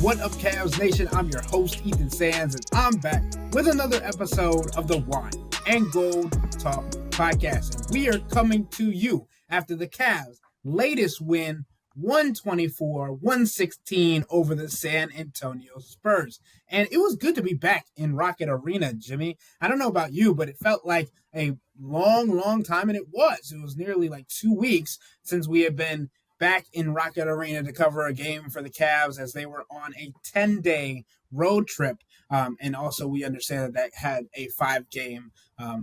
What up, Cavs Nation? I'm your host, Ethan Sands, and I'm back with another episode of the Wine and Gold Talk podcast. And we are coming to you after the Cavs' latest win, 124-116 over the San Antonio Spurs. And it was good to be back in Rocket Arena, Jimmy. I don't know about you, but it felt like a long time, and it was. It was nearly like 2 weeks since we had been back in Rocket Arena to cover a game for the Cavs as they were on a 10-day road trip. And also we understand that had a 5-game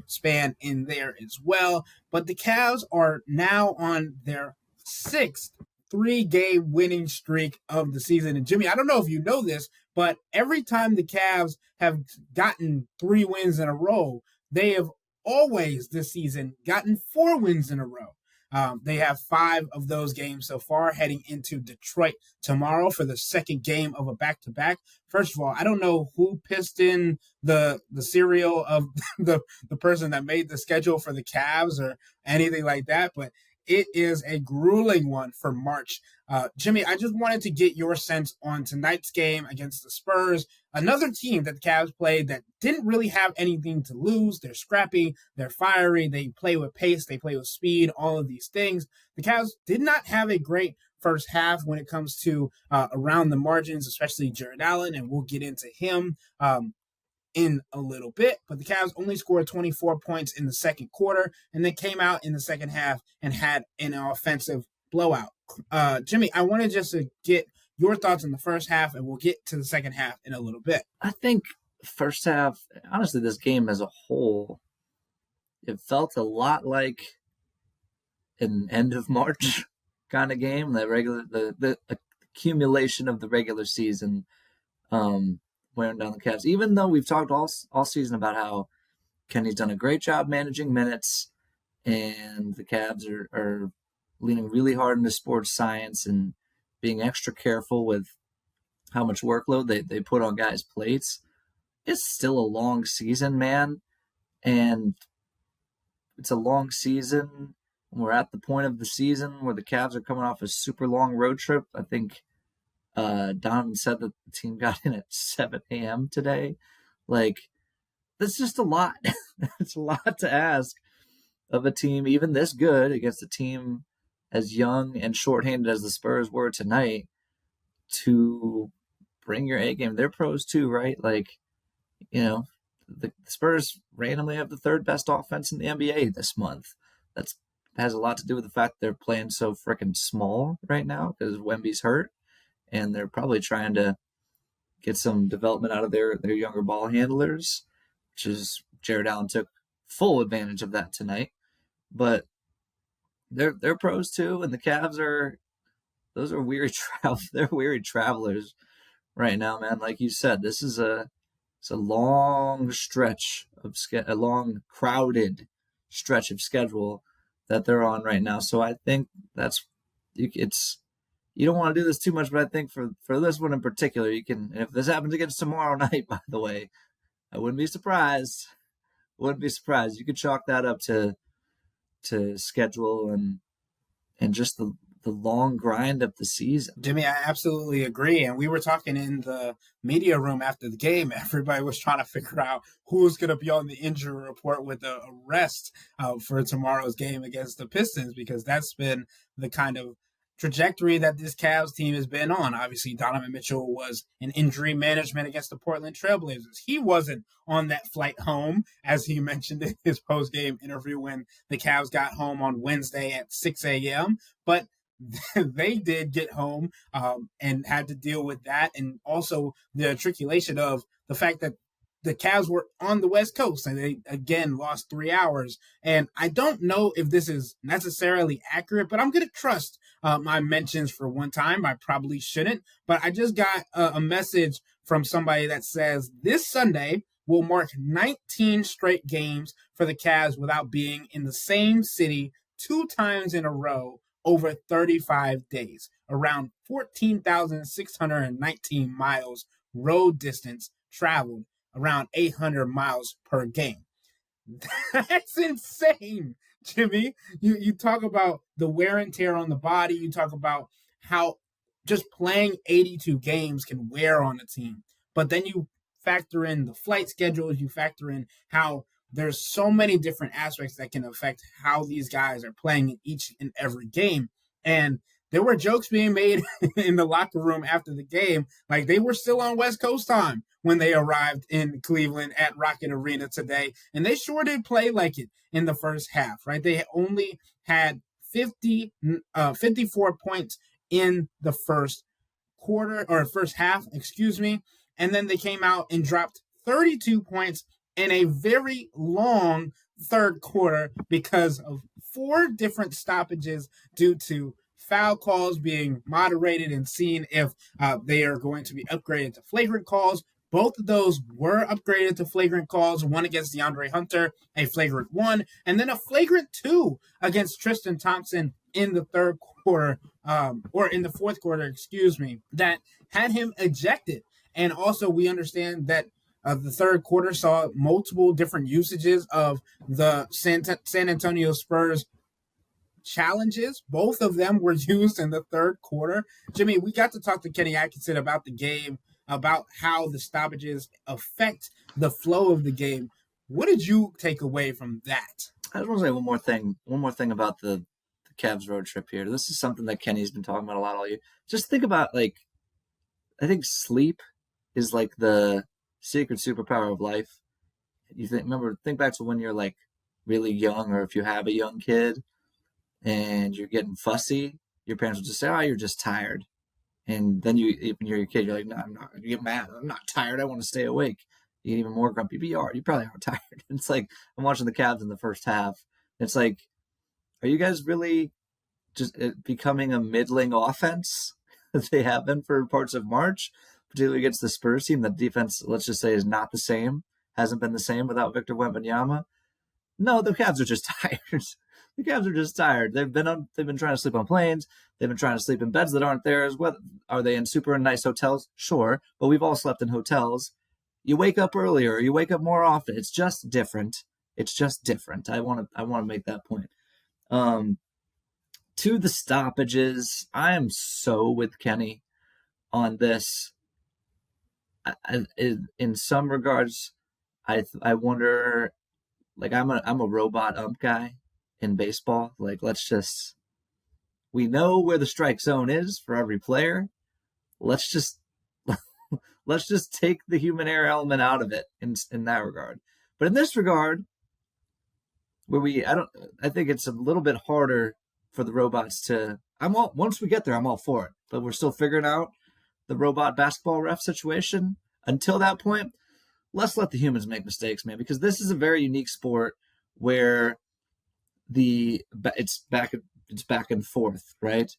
span in there as well. But the Cavs are now on their 6th 3-game winning streak of the season. And Jimmy, I don't know if you know this, but every time the Cavs have gotten 3 wins in a row, they have always this season gotten 4 wins in a row. They have 5 of those games so far, heading into Detroit tomorrow for the second game of a back-to-back. First of all, I don't know who pissed in the cereal of the person that made the schedule for the Cavs or anything like that, but it is a grueling one for March. Jimmy, I just wanted to get your sense on tonight's game against the Spurs, another team that the Cavs played that didn't really have anything to lose. They're scrappy, they're fiery, they play with pace, they play with speed, all of these things. The Cavs did not have a great first half when it comes to around the margins, especially Jarrett, and we'll get into him in a little bit, but the Cavs only scored 24 points in the second quarter, and they came out in the second half and had an offensive blowout. Jimmy, I wanted just to get your thoughts on the first half, and we'll get to the second half in a little bit. I think first half, honestly, this game as a whole, it felt a lot like an end of March kind of game. The accumulation of the regular season wearing down the Cavs. Even though we've talked all season about how Kenny's done a great job managing minutes, and the Cavs are leaning really hard into sports science and being extra careful with how much workload they put on guys' plates. It's still a long season, man. And it's a long season. We're at the point of the season where the Cavs are coming off a super long road trip. I think Donovan said that the team got in at 7 a.m. today. Like, that's just a lot. It's a lot to ask of a team even this good against a team as young and shorthanded as the Spurs were tonight to bring your A game. They're pros too, right? Like, you know, the Spurs randomly have the 3rd best offense in the NBA this month. That has a lot to do with the fact they're playing so freaking small right now because Wemby's hurt. And they're probably trying to get some development out of their younger ball handlers, which is Jarrett took full advantage of that tonight. But they're pros too, and the Cavs are weary they're weary travelers right now, man. Like you said, it's a long stretch of a long crowded stretch of schedule that they're on right now. So I think you don't want to do this too much, but I think for this one in particular, you can. If this happens again tomorrow night, by the way, I wouldn't be surprised. You could chalk that up to schedule and just the long grind of the season. Jimmy, I absolutely agree. And we were talking in the media room after the game. Everybody was trying to figure out who's going to be on the injury report with the rest for tomorrow's game against the Pistons, because that's been the kind of trajectory that this Cavs team has been on. Obviously, Donovan Mitchell was in injury management against the Portland Trailblazers. He wasn't on that flight home, as he mentioned in his post-game interview when the Cavs got home on Wednesday at 6 a.m., but they did get home and had to deal with that, and also the trickulation of the fact that the Cavs were on the West Coast, and they, again, lost 3 hours. And I don't know if this is necessarily accurate, but I'm going to trust my mentions for one time. I probably shouldn't, but I just got a message from somebody that says this Sunday will mark 19 straight games for the Cavs without being in the same city 2 times in a row over 35 days, around 14,619 miles road distance traveled, around 800 miles per game. That's insane, Jimmy. You talk about the wear and tear on the body. You talk about how just playing 82 games can wear on a team. But then you factor in the flight schedules, you factor in how there's so many different aspects that can affect how these guys are playing in each and every game. And there were jokes being made in the locker room after the game, like they were still on West Coast time when they arrived in Cleveland at Rocket Arena today. And they sure did play like it in the first half, right? They only had 54 points in the first quarter or first half, excuse me. And then they came out and dropped 32 points in a very long third quarter because of 4 different stoppages due to foul calls being moderated and seeing if they are going to be upgraded to flagrant calls. Both of those were upgraded to flagrant calls, one against DeAndre Hunter, a flagrant 1, and then a flagrant 2 against Tristan Thompson in the third quarter, or in the fourth quarter, excuse me, that had him ejected. And also we understand that the third quarter saw multiple different usages of the San Antonio Spurs challenges. Both of them were used in the third quarter. Jimmy, we got to talk to Kenny Atkinson about the game, about how the stoppages affect the flow of the game. What did you take away from that? I just want to say one more thing about the Cavs road trip here. This is something that Kenny's been talking about a lot all year. Just think about, like, I think sleep is like the secret superpower of life. Think back to when you're like really young, or if you have a young kid and you're getting fussy, your parents will just say, "Oh, you're just tired." And then when you're a kid, you're like, "No, I'm not." You get mad. "I'm not tired. I want to stay awake." You get even more grumpy. But you probably are tired. It's like, I'm watching the Cavs in the first half. It's like, are you guys really just becoming a middling offense that they have been for parts of March, particularly against the Spurs team? The defense, let's just say, is not the same, hasn't been the same without Victor Wembanyama. No, the Cavs are just tired. The Cavs are just tired. They've been trying to sleep on planes. They've been trying to sleep in beds that aren't theirs. What are they in super nice hotels? Sure, but we've all slept in hotels. You wake up earlier. You wake up more often. It's just different. It's just different. I want to make that point. To the stoppages, I am so with Kenny on this. In some regards, I wonder. Like, I'm a robot ump guy in baseball. Like, we know where the strike zone is for every player. Let's just take the human error element out of it in that regard. But in this regard, I think it's a little bit harder for the robots to. Once we get there, I'm all for it. But we're still figuring out the robot basketball ref situation. Until that point, let's let the humans make mistakes, man, because this is a very unique sport where it's back and forth, right?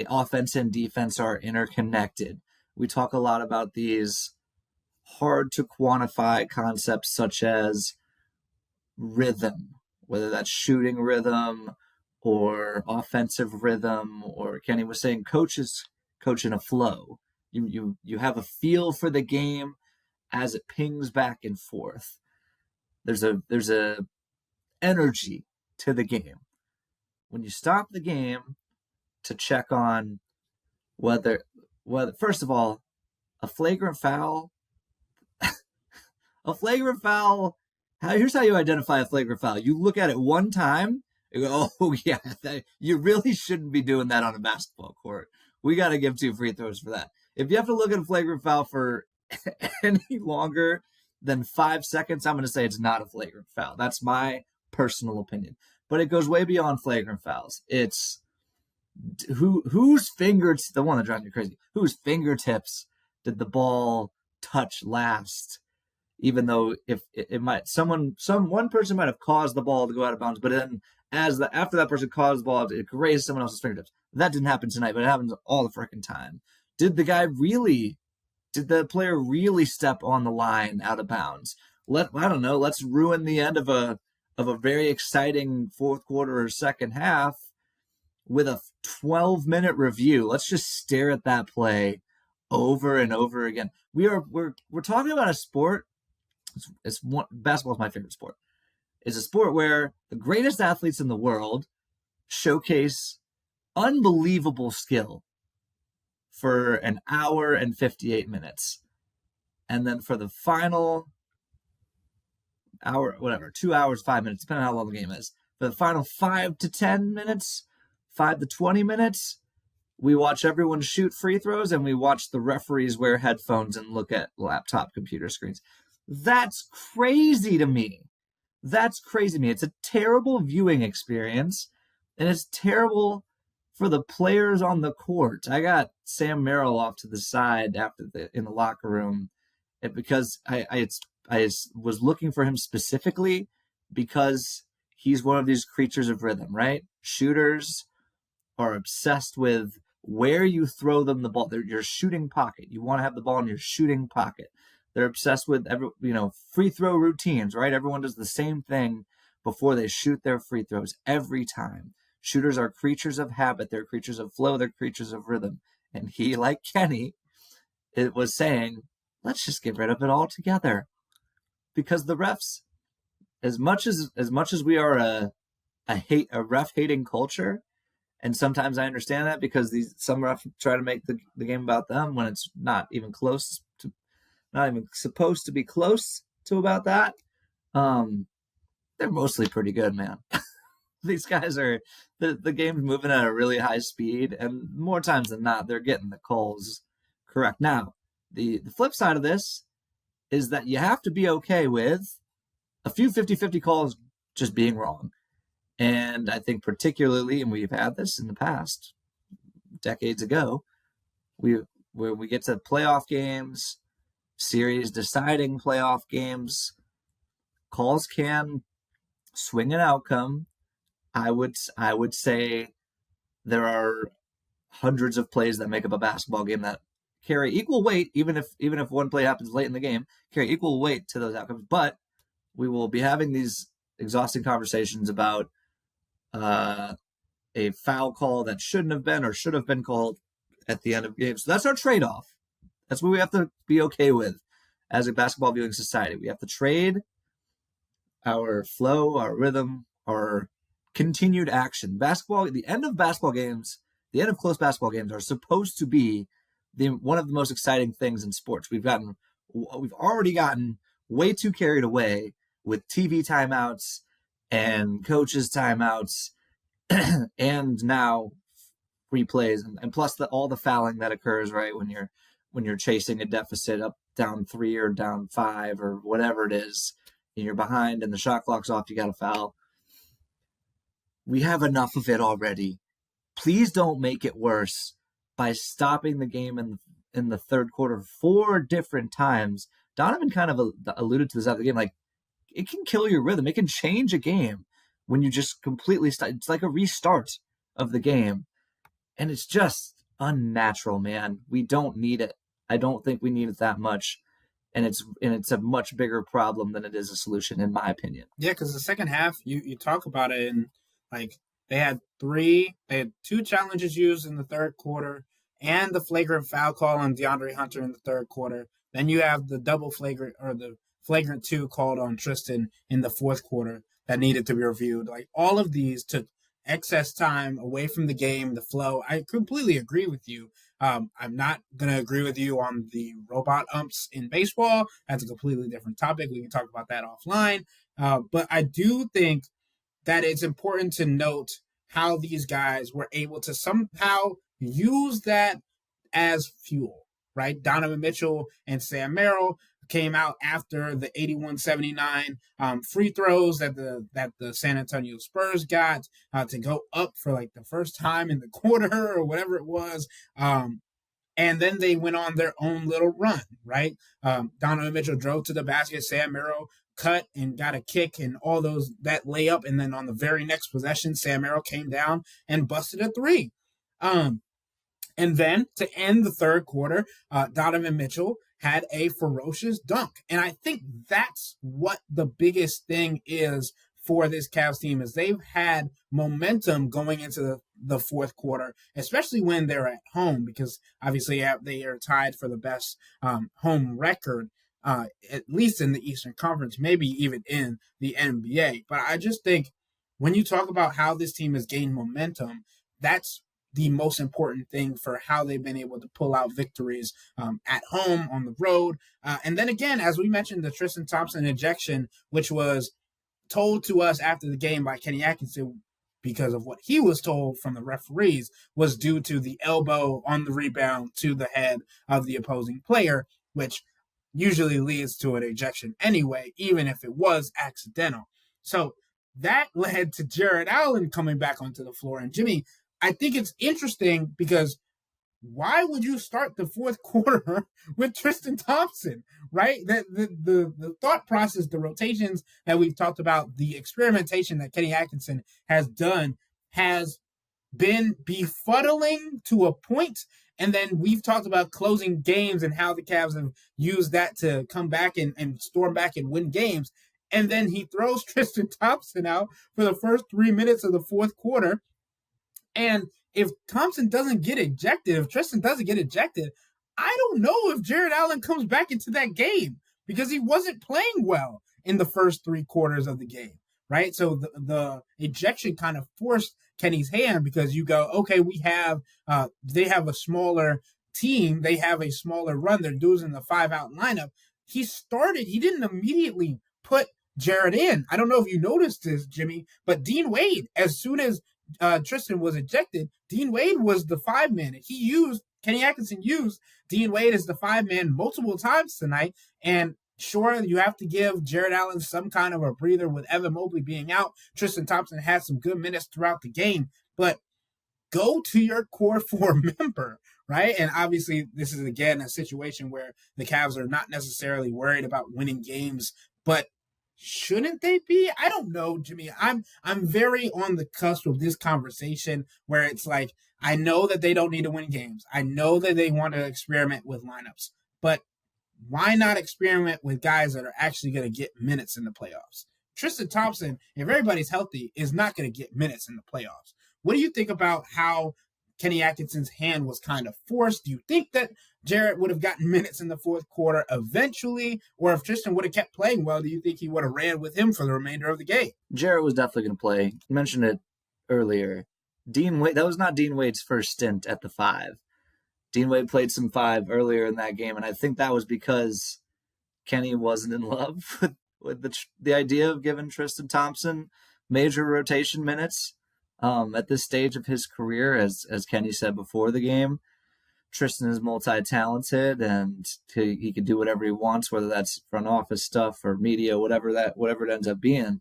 Offense and defense are interconnected. We talk a lot about these hard to quantify concepts such as rhythm, whether that's shooting rhythm or offensive rhythm, or Kenny was saying coaches coach in a flow. You have a feel for the game as it pings back and forth. There's a energy to the game. When you stop the game to check on whether first of all, a flagrant foul, here's how you identify a flagrant foul. You look at it one time, you go, "Oh yeah, you really shouldn't be doing that on a basketball court. We got to give 2 free throws for that." If you have to look at a flagrant foul for any longer than 5 seconds, I'm going to say it's not a flagrant foul. That's my personal opinion. But it goes way beyond flagrant fouls. It's whose fingers, the one that drives me crazy, whose fingertips did the ball touch last? Even though if it might, one person might have caused the ball to go out of bounds, but then after that person caused the ball, it grazed someone else's fingertips. That didn't happen tonight, but it happens all the freaking time. Did the player really step on the line out of bounds? I don't know. Let's ruin the end of a very exciting fourth quarter or second half with a 12-minute review. Let's just stare at that play over and over again. We're talking about a sport. Basketball is my favorite sport. It's a sport where the greatest athletes in the world showcase unbelievable skill for an hour and 58 minutes. And then for the final hour, whatever, 2 hours, 5 minutes, depending on how long the game is, for the final 5 to 10 minutes, 5 to 20 minutes, we watch everyone shoot free throws and we watch the referees wear headphones and look at laptop computer screens. That's crazy to me. That's crazy to me. It's a terrible viewing experience, and it's terrible for the players on the court. I got Sam Merrill off to the side in the locker room, because I was looking for him specifically because he's one of these creatures of rhythm, right? Shooters are obsessed with where you throw them the ball. Your shooting pocket. You want to have the ball in your shooting pocket. They're obsessed with free throw routines, right? Everyone does the same thing before they shoot their free throws every time. Shooters are creatures of habit. They're creatures of flow. They're creatures of rhythm. And he, like Kenny, it was saying, let's just get rid of it altogether. Because the refs, as much as we are a ref hating culture, and sometimes I understand that because some refs try to make the game about them when it's not even supposed to be close to about that. They're mostly pretty good, man. These guys are the game's moving at a really high speed, and more times than not, they're getting the calls correct. Now, the flip side of this is that you have to be okay with a few 50-50 calls just being wrong. And I think particularly, and we've had this in the past, decades ago, where we get to playoff games, series deciding playoff games, calls can swing an outcome. I would say there are hundreds of plays that make up a basketball game that carry equal weight, even if one play happens late in the game, carry equal weight to those outcomes. But we will be having these exhausting conversations about a foul call that shouldn't have been or should have been called at the end of games. So that's our trade-off. That's what we have to be okay with as a basketball viewing society. We have to trade our flow, our rhythm, our continued action. The end of close basketball games are supposed to be one of the most exciting things in sports. We've already gotten way too carried away with TV timeouts and coaches timeouts and now replays, and plus all the fouling that occurs right when you're chasing a deficit up down 3 or down 5 or whatever it is, and you're behind and the shot clock's off, you got to foul. We have enough of it already. Please don't make it worse by stopping the game in the third quarter 4 different times. Donovan kind of alluded to this after the game, like, it can kill your rhythm. It can change a game when you just completely stop. It's like a restart of the game. And it's just unnatural, man. We don't need it. I don't think we need it that much. And it's a much bigger problem than it is a solution, in my opinion. Yeah, because the second half, you talk about it, and like they had 2 challenges used in the third quarter, and the flagrant foul call on DeAndre Hunter in the third quarter. Then you have the the flagrant 2 called on Tristan in the fourth quarter that needed to be reviewed. Like, all of these took excess time away from the game, the flow. I completely agree with you. I'm not going to agree with you on the robot umps in baseball. That's a completely different topic. We can talk about that offline. But I do think that it's important to note how these guys were able to somehow use that as fuel, right? Donovan Mitchell and Sam Merrill came out after the 81-79 free throws that the San Antonio Spurs got to go up for like the first time in the quarter or whatever it was. And then they went on their own little run, right? Donovan Mitchell drove to the basket. Sam Merrill cut and got a kick and all that layup. And then on the very next possession, Sam Merrill came down and busted a 3. And then to end the third quarter, Donovan Mitchell had a ferocious dunk. And I think that's what the biggest thing is for this Cavs team, is they've had momentum going into the fourth quarter, especially when they're at home, because obviously they are tied for the best home record, at least in the Eastern Conference, maybe even in the NBA. But I just think when you talk about how this team has gained momentum, that's the most important thing for how they've been able to pull out victories at home, on the road. And then again, as we mentioned, the Tristan Thompson ejection, which was told to us after the game by Kenny Atkinson, because of what he was told from the referees, was due to the elbow on the rebound to the head of the opposing player, which usually leads to an ejection anyway, even if it was accidental. So that led to Jarrett Allen coming back onto the floor. And Jimmy, I think it's interesting because why would you start the fourth quarter with Tristan Thompson, right? The thought process, the rotations that we've talked about, the experimentation that Kenny Atkinson has done has been befuddling to a point. And then we've talked about closing games and how the Cavs have used that to come back and storm back and win games. And then he throws Tristan Thompson out for the first 3 minutes of the fourth quarter. And if Thompson doesn't get ejected, if Tristan doesn't get ejected, I don't know if Jarrett Allen comes back into that game because he wasn't playing well in the first 3 quarters of the game, right? So the ejection kind of forced Kenny's hand because you go, okay, they have a smaller team. They have a smaller run. They're using the 5-out lineup. He didn't immediately put Jarrett in. I don't know if you noticed this, Jimmy, but Dean Wade, as soon as Tristan was ejected, Dean Wade was the 5-man. Kenny Atkinson used Dean Wade as the 5-man multiple times tonight. And sure, you have to give Jarrett Allen some kind of a breather with Evan Mobley being out. Tristan Thompson had some good minutes throughout the game, but go to your core 4 member, right? And obviously, this is again a situation where the Cavs are not necessarily worried about winning games, but shouldn't they be? I don't know, Jimmy. I'm very on the cusp of this conversation where it's like, I know that they don't need to win games. I know that they want to experiment with lineups, but why not experiment with guys that are actually going to get minutes in the playoffs? Tristan Thompson, if everybody's healthy, is not going to get minutes in the playoffs. What do you think about how Kenny Atkinson's hand was kind of forced? Do you think that Jarrett would have gotten minutes in the fourth quarter eventually? Or if Tristan would have kept playing well, do you think he would have ran with him for the remainder of the game? Jarrett was definitely going to play. You mentioned it earlier. Dean Wade, that was not Dean Wade's first stint at the 5. Dean Wade played some 5 earlier in that game, and I think that was because Kenny wasn't in love with the idea of giving Tristan Thompson major rotation minutes at this stage of his career. As Kenny said before the game, Tristan is multi-talented and he can do whatever he wants, whether that's front office stuff or media, whatever it ends up being.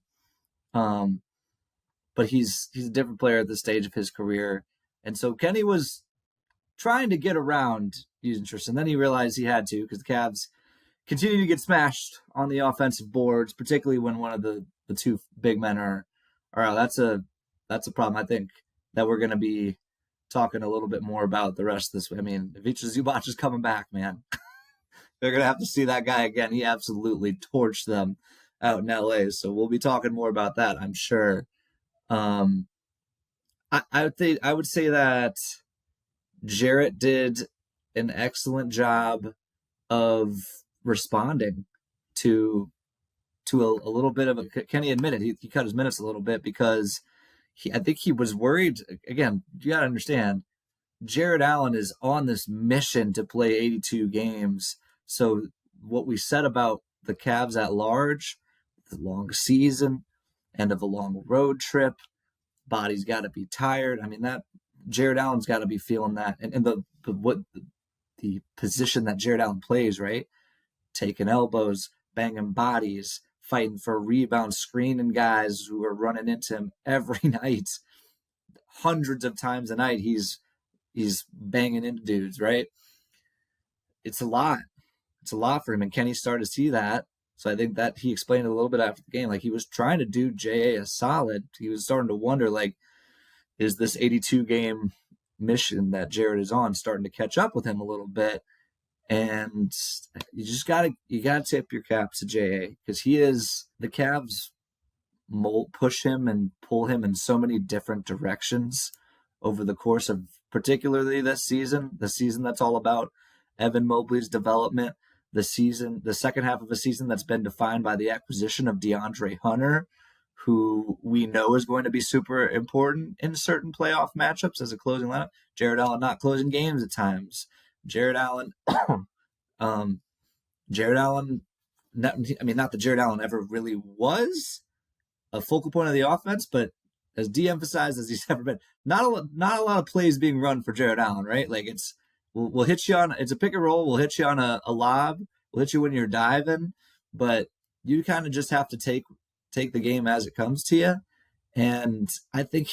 But he's a different player at this stage of his career. And so Kenny was trying to get around using Tristan. Then he realized he had to because the Cavs continue to get smashed on the offensive boards, particularly when one of the 2 big men are out. That's a problem, I think, that we're going to be talking a little bit more about the rest of this. I mean, if Ivica Zubac is coming back, man, they're going to have to see that guy again. He absolutely torched them out in LA. So we'll be talking more about that, I'm sure. I would say that Jarrett did an excellent job of responding to a little bit of a, Kenny admitted he cut his minutes a little bit because I think he was worried. Again, you got to understand, Jarrett Allen is on this mission to play 82 games. So what we said about the Cavs at large, the long season, end of a long road trip, body's got to be tired. I mean, that Jarrett Allen's got to be feeling that. And the position that Jarrett Allen plays, right? Taking elbows, banging bodies, fighting for rebounds, screening guys who are running into him every night, hundreds of times a night. He's banging into dudes, right? It's a lot. It's a lot for him, and Kenny started to see that. So I think that he explained it a little bit after the game. Like, he was trying to do JA a solid. He was starting to wonder, like, is this 82-game mission that Jarrett is on starting to catch up with him a little bit? And you gotta tip your caps to JA because he is the Cavs push him and pull him in so many different directions over the course of particularly this season, the season that's all about Evan Mobley's development, the second half of a season that's been defined by the acquisition of DeAndre Hunter, who we know is going to be super important in certain playoff matchups as a closing lineup. Jarrett Allen not closing games at times. Jarrett Allen, um, Jarrett Allen. Not that Jarrett Allen ever really was a focal point of the offense, but as de-emphasized as he's ever been, not a lot of plays being run for Jarrett Allen, right? Like we'll hit you on, it's a pick and roll. We'll hit you on a lob. We'll hit you when you're diving, but you kind of just have to take the game as it comes to you. And I think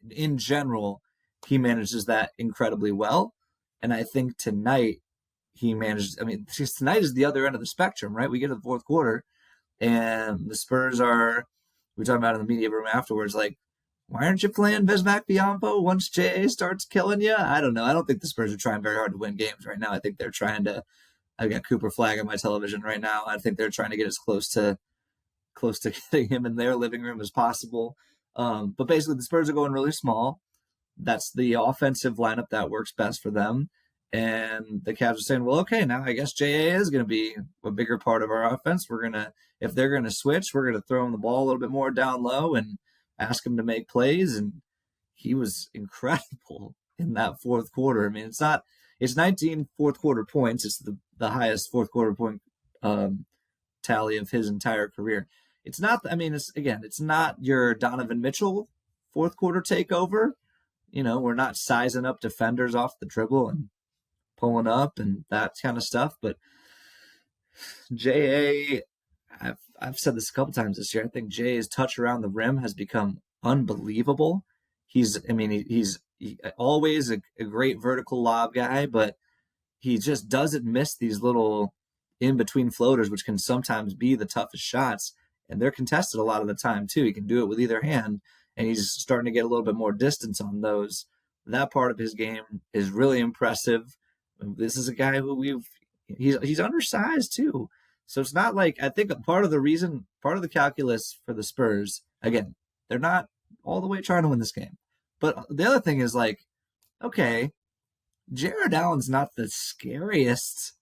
in general, he manages that incredibly well. And I think tonight tonight is the other end of the spectrum, right? We get to the fourth quarter and the Spurs we talked about in the media room afterwards, like, why aren't you playing Bismack Biyombo once J.A. starts killing you? I don't know. I don't think the Spurs are trying very hard to win games right now. I think they're trying to, I've got Cooper Flag on my television right now. I think they're trying to get as close to getting him in their living room as possible. But basically the Spurs are going really small. That's the offensive lineup that works best for them. And the Cavs are saying, well, okay, now I guess J.A. is going to be a bigger part of our offense. If they're going to switch, we're going to throw him the ball a little bit more down low and ask him to make plays. And he was incredible in that fourth quarter. I mean, it's 19 fourth quarter points. It's the highest fourth quarter point tally of his entire career. It's not, it's not your Donovan Mitchell fourth quarter takeover. We're not sizing up defenders off the dribble and pulling up and that kind of stuff. But J.A., I've said this a couple times this year. I think J.A.'s touch around the rim has become unbelievable. He's always a great vertical lob guy, but he just doesn't miss these little in-between floaters, which can sometimes be the toughest shots. And they're contested a lot of the time, too. He can do it with either hand, and he's starting to get a little bit more distance on those. That part of his game is really impressive. This is a guy who he's undersized, too. So it's not like, I think part of the calculus for the Spurs, again, they're not all the way trying to win this game. But the other thing is like, okay, Jarrett Allen's not the scariest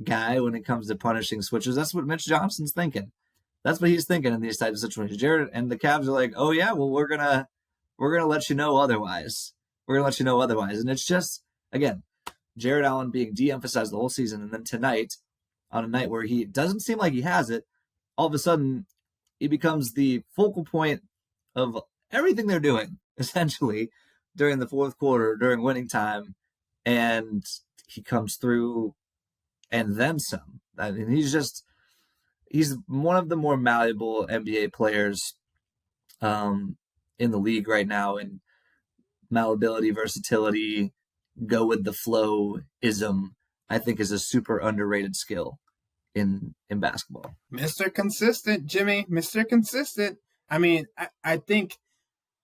guy when it comes to punishing switches. That's what Mitch Johnson's thinking. That's what he's thinking in these types of situations. Jarrett and the Cavs are like, oh yeah, well we're gonna let you know otherwise. And it's just, again, Jarrett Allen being de-emphasized the whole season, and then tonight, on a night where he doesn't seem like he has it, all of a sudden he becomes the focal point of everything they're doing, essentially, during the fourth quarter, during winning time, and he comes through and then some. I mean, he's one of the more malleable NBA players in the league right now, and malleability, versatility, go with the flow ism, I think, is a super underrated skill in basketball. Mr. Consistent, Jimmy. Mr. Consistent. I mean, I think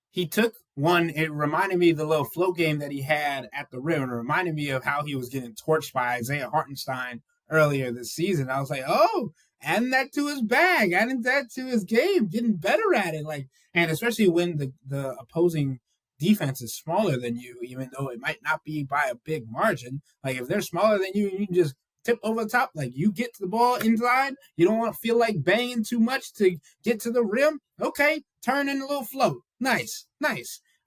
he took one. It reminded me of the little float game that he had at the rim. It reminded me of how he was getting torched by Isaiah Hartenstein earlier this season. I was like, oh, adding that to his bag, adding that to his game, getting better at it. And especially when the opposing defense is smaller than you, even though it might not be by a big margin. Like if they're smaller than you, you can just tip over the top. Like you get to the ball inside. You don't want to feel like banging too much to get to the rim. Okay, turn in a little float. Nice.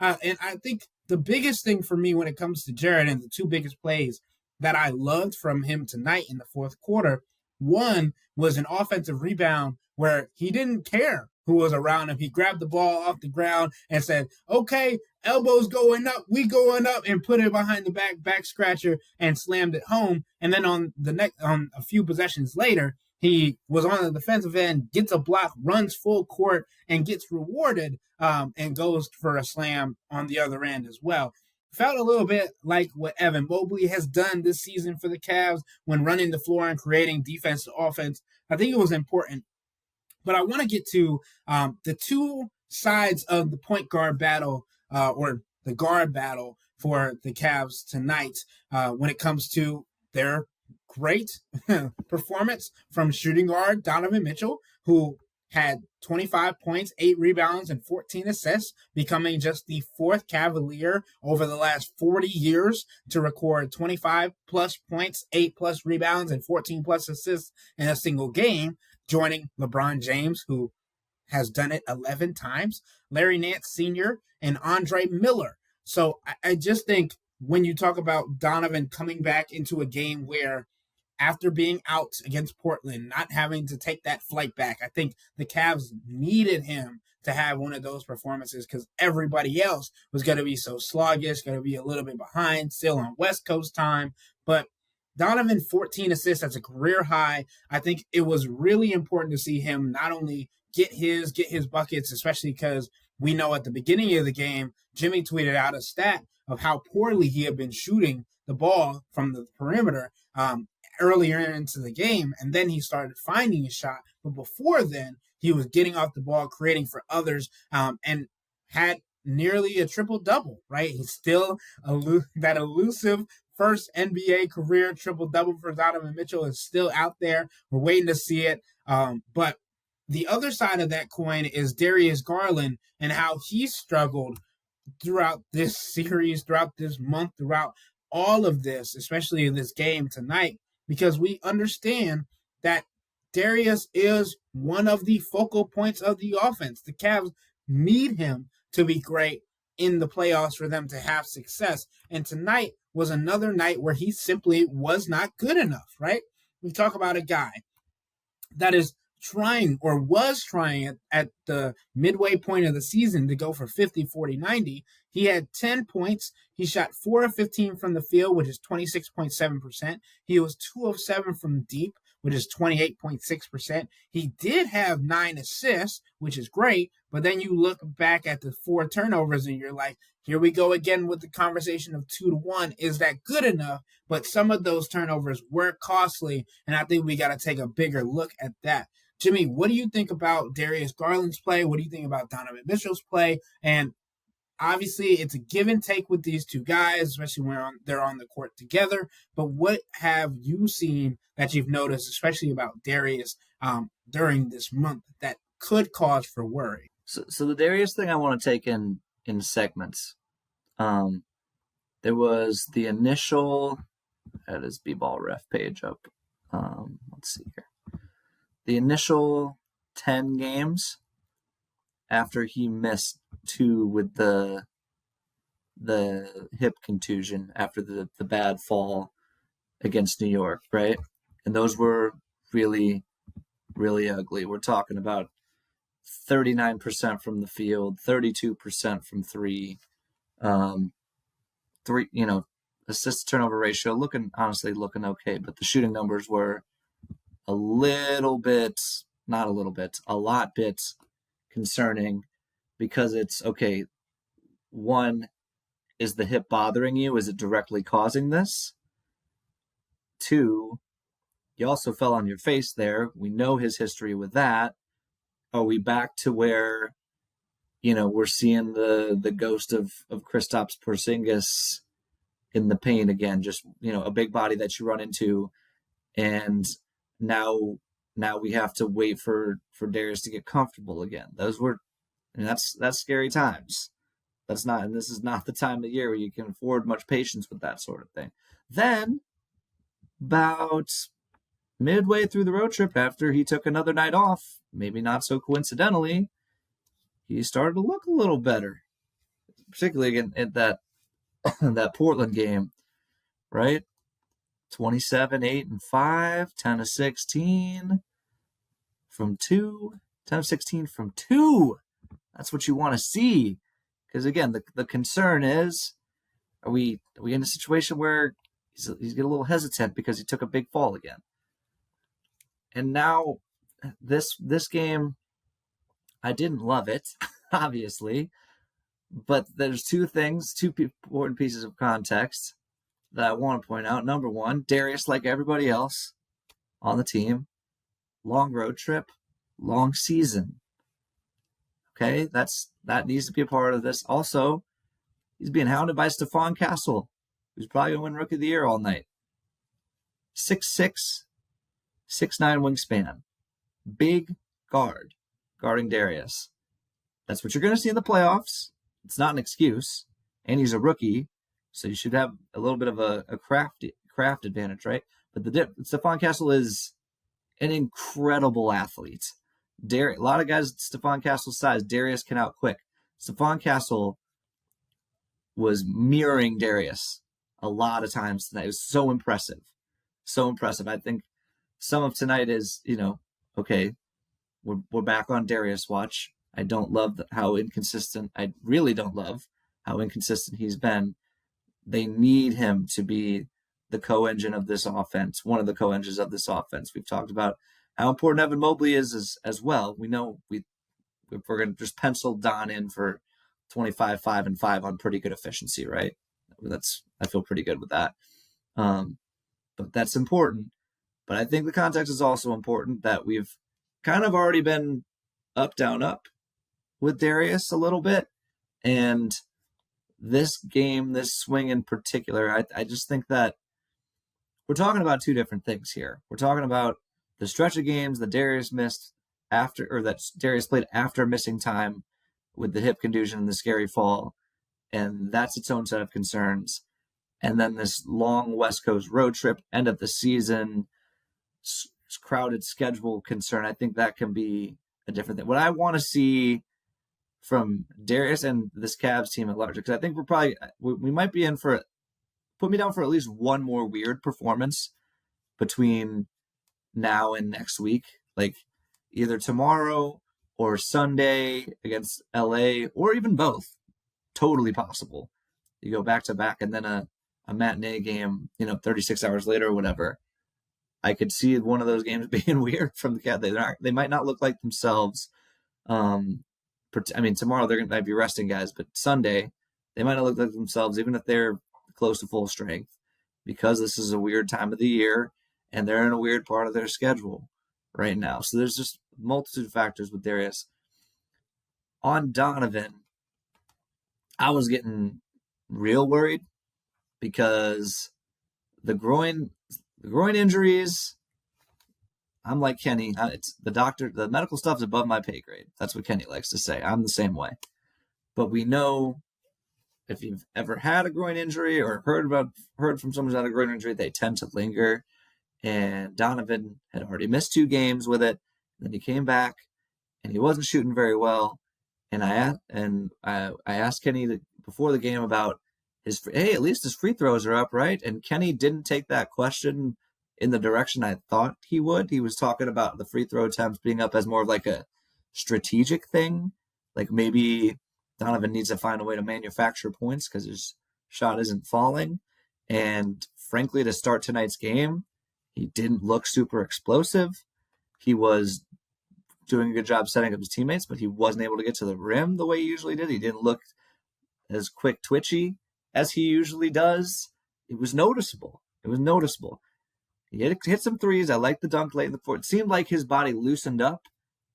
And I think the biggest thing for me when it comes to Jarrett and the two biggest plays that I loved from him tonight in the fourth quarter, one was an offensive rebound where he didn't care who was around him. He grabbed the ball off the ground and said, okay, elbows going up, we going up, and put it behind the back scratcher and slammed it home. And then on a few possessions later, he was on the defensive end, gets a block, runs full court, and gets rewarded and goes for a slam on the other end as well. Felt a little bit like what Evan Mobley has done this season for the Cavs when running the floor and creating defense to offense. I think it was important. But I want to get to the two sides of the point guard battle or the guard battle for the Cavs tonight when it comes to their great performance from shooting guard Donovan Mitchell, who had 25 points, 8 rebounds, and 14 assists, becoming just the fourth Cavalier over the last 40 years to record 25-plus points, 8-plus rebounds, and 14-plus assists in a single game, joining LeBron James, who has done it 11 times, Larry Nance Sr. and Andre Miller. So I just think when you talk about Donovan coming back into a game where after being out against Portland, not having to take that flight back, I think the Cavs needed him to have one of those performances because everybody else was going to be so sluggish, going to be a little bit behind, still on West Coast time. But Donovan, 14 assists, that's a career high. I think it was really important to see him not only get his buckets, especially because we know at the beginning of the game, Jimmy tweeted out a stat of how poorly he had been shooting the ball from the perimeter earlier into the game, and then he started finding a shot. But before then, he was getting off the ball, creating for others, and had nearly a triple-double, right? He's still that elusive first NBA career triple-double for Donovan Mitchell is still out there. We're waiting to see it. But the other side of that coin is Darius Garland and how he struggled throughout this series, throughout this month, throughout all of this, especially in this game tonight, because we understand that Darius is one of the focal points of the offense. The Cavs need him to be great in the playoffs for them to have success. And tonight was another night where he simply was not good enough, right? We talk about a guy that is trying or was trying at the midway point of the season to go for 50, 40, 90. He had 10 points. He shot 4 of 15 from the field, which is 26.7%. He was 2 of 7 from deep, which is 28.6%. He did have 9 assists, which is great, but then you look back at the 4 turnovers and you're like, here we go again with the conversation of 2-1. Is that good enough? But some of those turnovers were costly, and I think we got to take a bigger look at that. Jimmy, what do you think about Darius Garland's play? What do you think about Donovan Mitchell's play? And obviously, it's a give and take with these two guys, especially when they're on the court together. But what have you seen that you've noticed, especially about Darius during this month, that could cause for worry? So the Darius thing I want to take in segments. There was the initial, that is B-ball ref page up. Let's see here. The initial 10 games after he missed 2 with the hip contusion after the bad fall against New York, right? And those were really, really ugly. We're talking about 39% from the field, 32% from 3, assist to turnover ratio looking okay, but the shooting numbers were a lot bit concerning, because it's okay. One, is the hip bothering you? Is it directly causing this? 2, you also fell on your face there. We know his history with that. Are we back to where, we're seeing the ghost of Kristaps Porzingis in the paint again? Just, a big body that you run into, and now we have to wait for Darius to get comfortable again. That's scary times. This is not the time of year where you can afford much patience with that sort of thing. Then, about midway through the road trip, after he took another night off, maybe not so coincidentally, he started to look a little better, particularly in that that Portland game, right? 27, 8, and 5, 10 of 16 from 2, 10 of 16 from 2. That's what you want to see. Because again, the concern is, are we in a situation where he's getting a little hesitant because he took a big fall again? And now this game, I didn't love it, obviously, but there's two important pieces of context that I want to point out. Number one, Darius, like everybody else on the team, long road trip, long season. Okay, that needs to be a part of this. Also, he's being hounded by Stephon Castle, who's probably going to win Rookie of the Year all night. 6'6", 6'9" wingspan. Big guard guarding Darius. That's what you're going to see in the playoffs. It's not an excuse. And he's a rookie, so you should have a little bit of a craft advantage, right? But Stephon Castle is an incredible athlete. A lot of guys Stephon Castle's size. Darius can out quick. Stephon Castle was mirroring Darius a lot of times tonight. It was so impressive. So impressive. I think some of tonight is, okay, we're back on Darius watch. I don't love how inconsistent. I really don't love how inconsistent he's been. They need him to be the co-engine of this offense, one of the co-engines of this offense. We've talked about how important Evan Mobley is as well. We know if we're going to just pencil Don in for 25, 5, and 5 on pretty good efficiency, right? I feel pretty good with that. But that's important. But I think the context is also important that we've kind of already been up, down, up with Darius a little bit. And this game, this swing in particular, I just think that we're talking about two different things here. We're talking about the stretch of games that Darius missed after, or that Darius played after missing time with the hip contusion and the scary fall. And that's its own set of concerns. And then this long West Coast road trip, end of the season, crowded schedule concern. I think that can be a different thing. What I want to see from Darius and this Cavs team at large, because I think we might be in for, put me down for at least one more weird performance between now and next week, like either tomorrow or Sunday against LA, or even both. Totally possible. You go back to back and then a matinee game, 36 hours later or whatever. I could see one of those games being weird from the Cavs. They might not look like themselves. Tomorrow they're going to be resting guys, but Sunday they might not look like themselves, even if they're close to full strength, because this is a weird time of the year and they're in a weird part of their schedule right now. So there's just a multitude of factors with Darius. On Donovan, I was getting real worried because the groin injuries, I'm like Kenny. It's the medical stuff's above my pay grade. That's what Kenny likes to say. I'm the same way. But we know if you've ever had a groin injury or heard from someone who's had a groin injury, they tend to linger. And Donovan had already missed 2 games with it. Then he came back and he wasn't shooting very well. And I asked Kenny before the game about at least his free throws are up, right? And Kenny didn't take that question in the direction I thought he would. He was talking about the free throw attempts being up as more of like a strategic thing. Like maybe Donovan needs to find a way to manufacture points because his shot isn't falling. And frankly, to start tonight's game, he didn't look super explosive. He was doing a good job setting up his teammates, but he wasn't able to get to the rim the way he usually did. He didn't look as quick twitchy as he usually does. It was noticeable. He hit some threes. I liked the dunk late in the fourth. It seemed like his body loosened up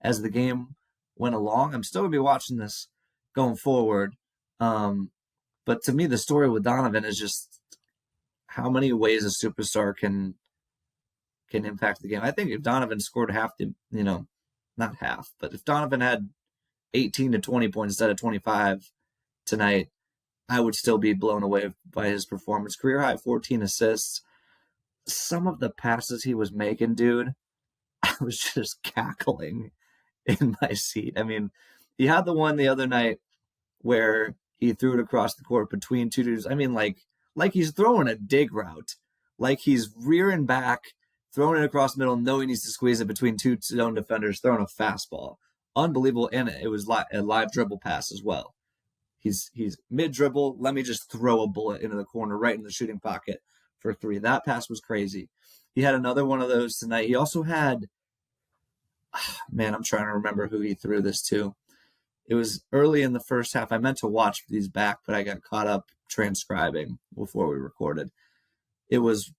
as the game went along. I'm still going to be watching this going forward. But to me, the story with Donovan is just how many ways a superstar can impact the game. I think if Donovan scored not half, but if Donovan had 18 to 20 points instead of 25 tonight, I would still be blown away by his performance. Career high 14 assists. Some of the passes he was making, dude, I was just cackling in my seat. I mean, he had the one the other night where he threw it across the court between 2 dudes. I mean, like he's throwing a dig route. Like he's rearing back, throwing it across the middle, knowing he needs to squeeze it between 2 zone defenders, throwing a fastball. Unbelievable. And it was a live dribble pass as well. He's mid-dribble. Let me just throw a bullet into the corner right in the shooting pocket for 3. That pass was crazy. He had another one of those tonight. He also had, I'm trying to remember who he threw this to. It was early in the first half. I meant to watch these back, but I got caught up transcribing before we recorded. There was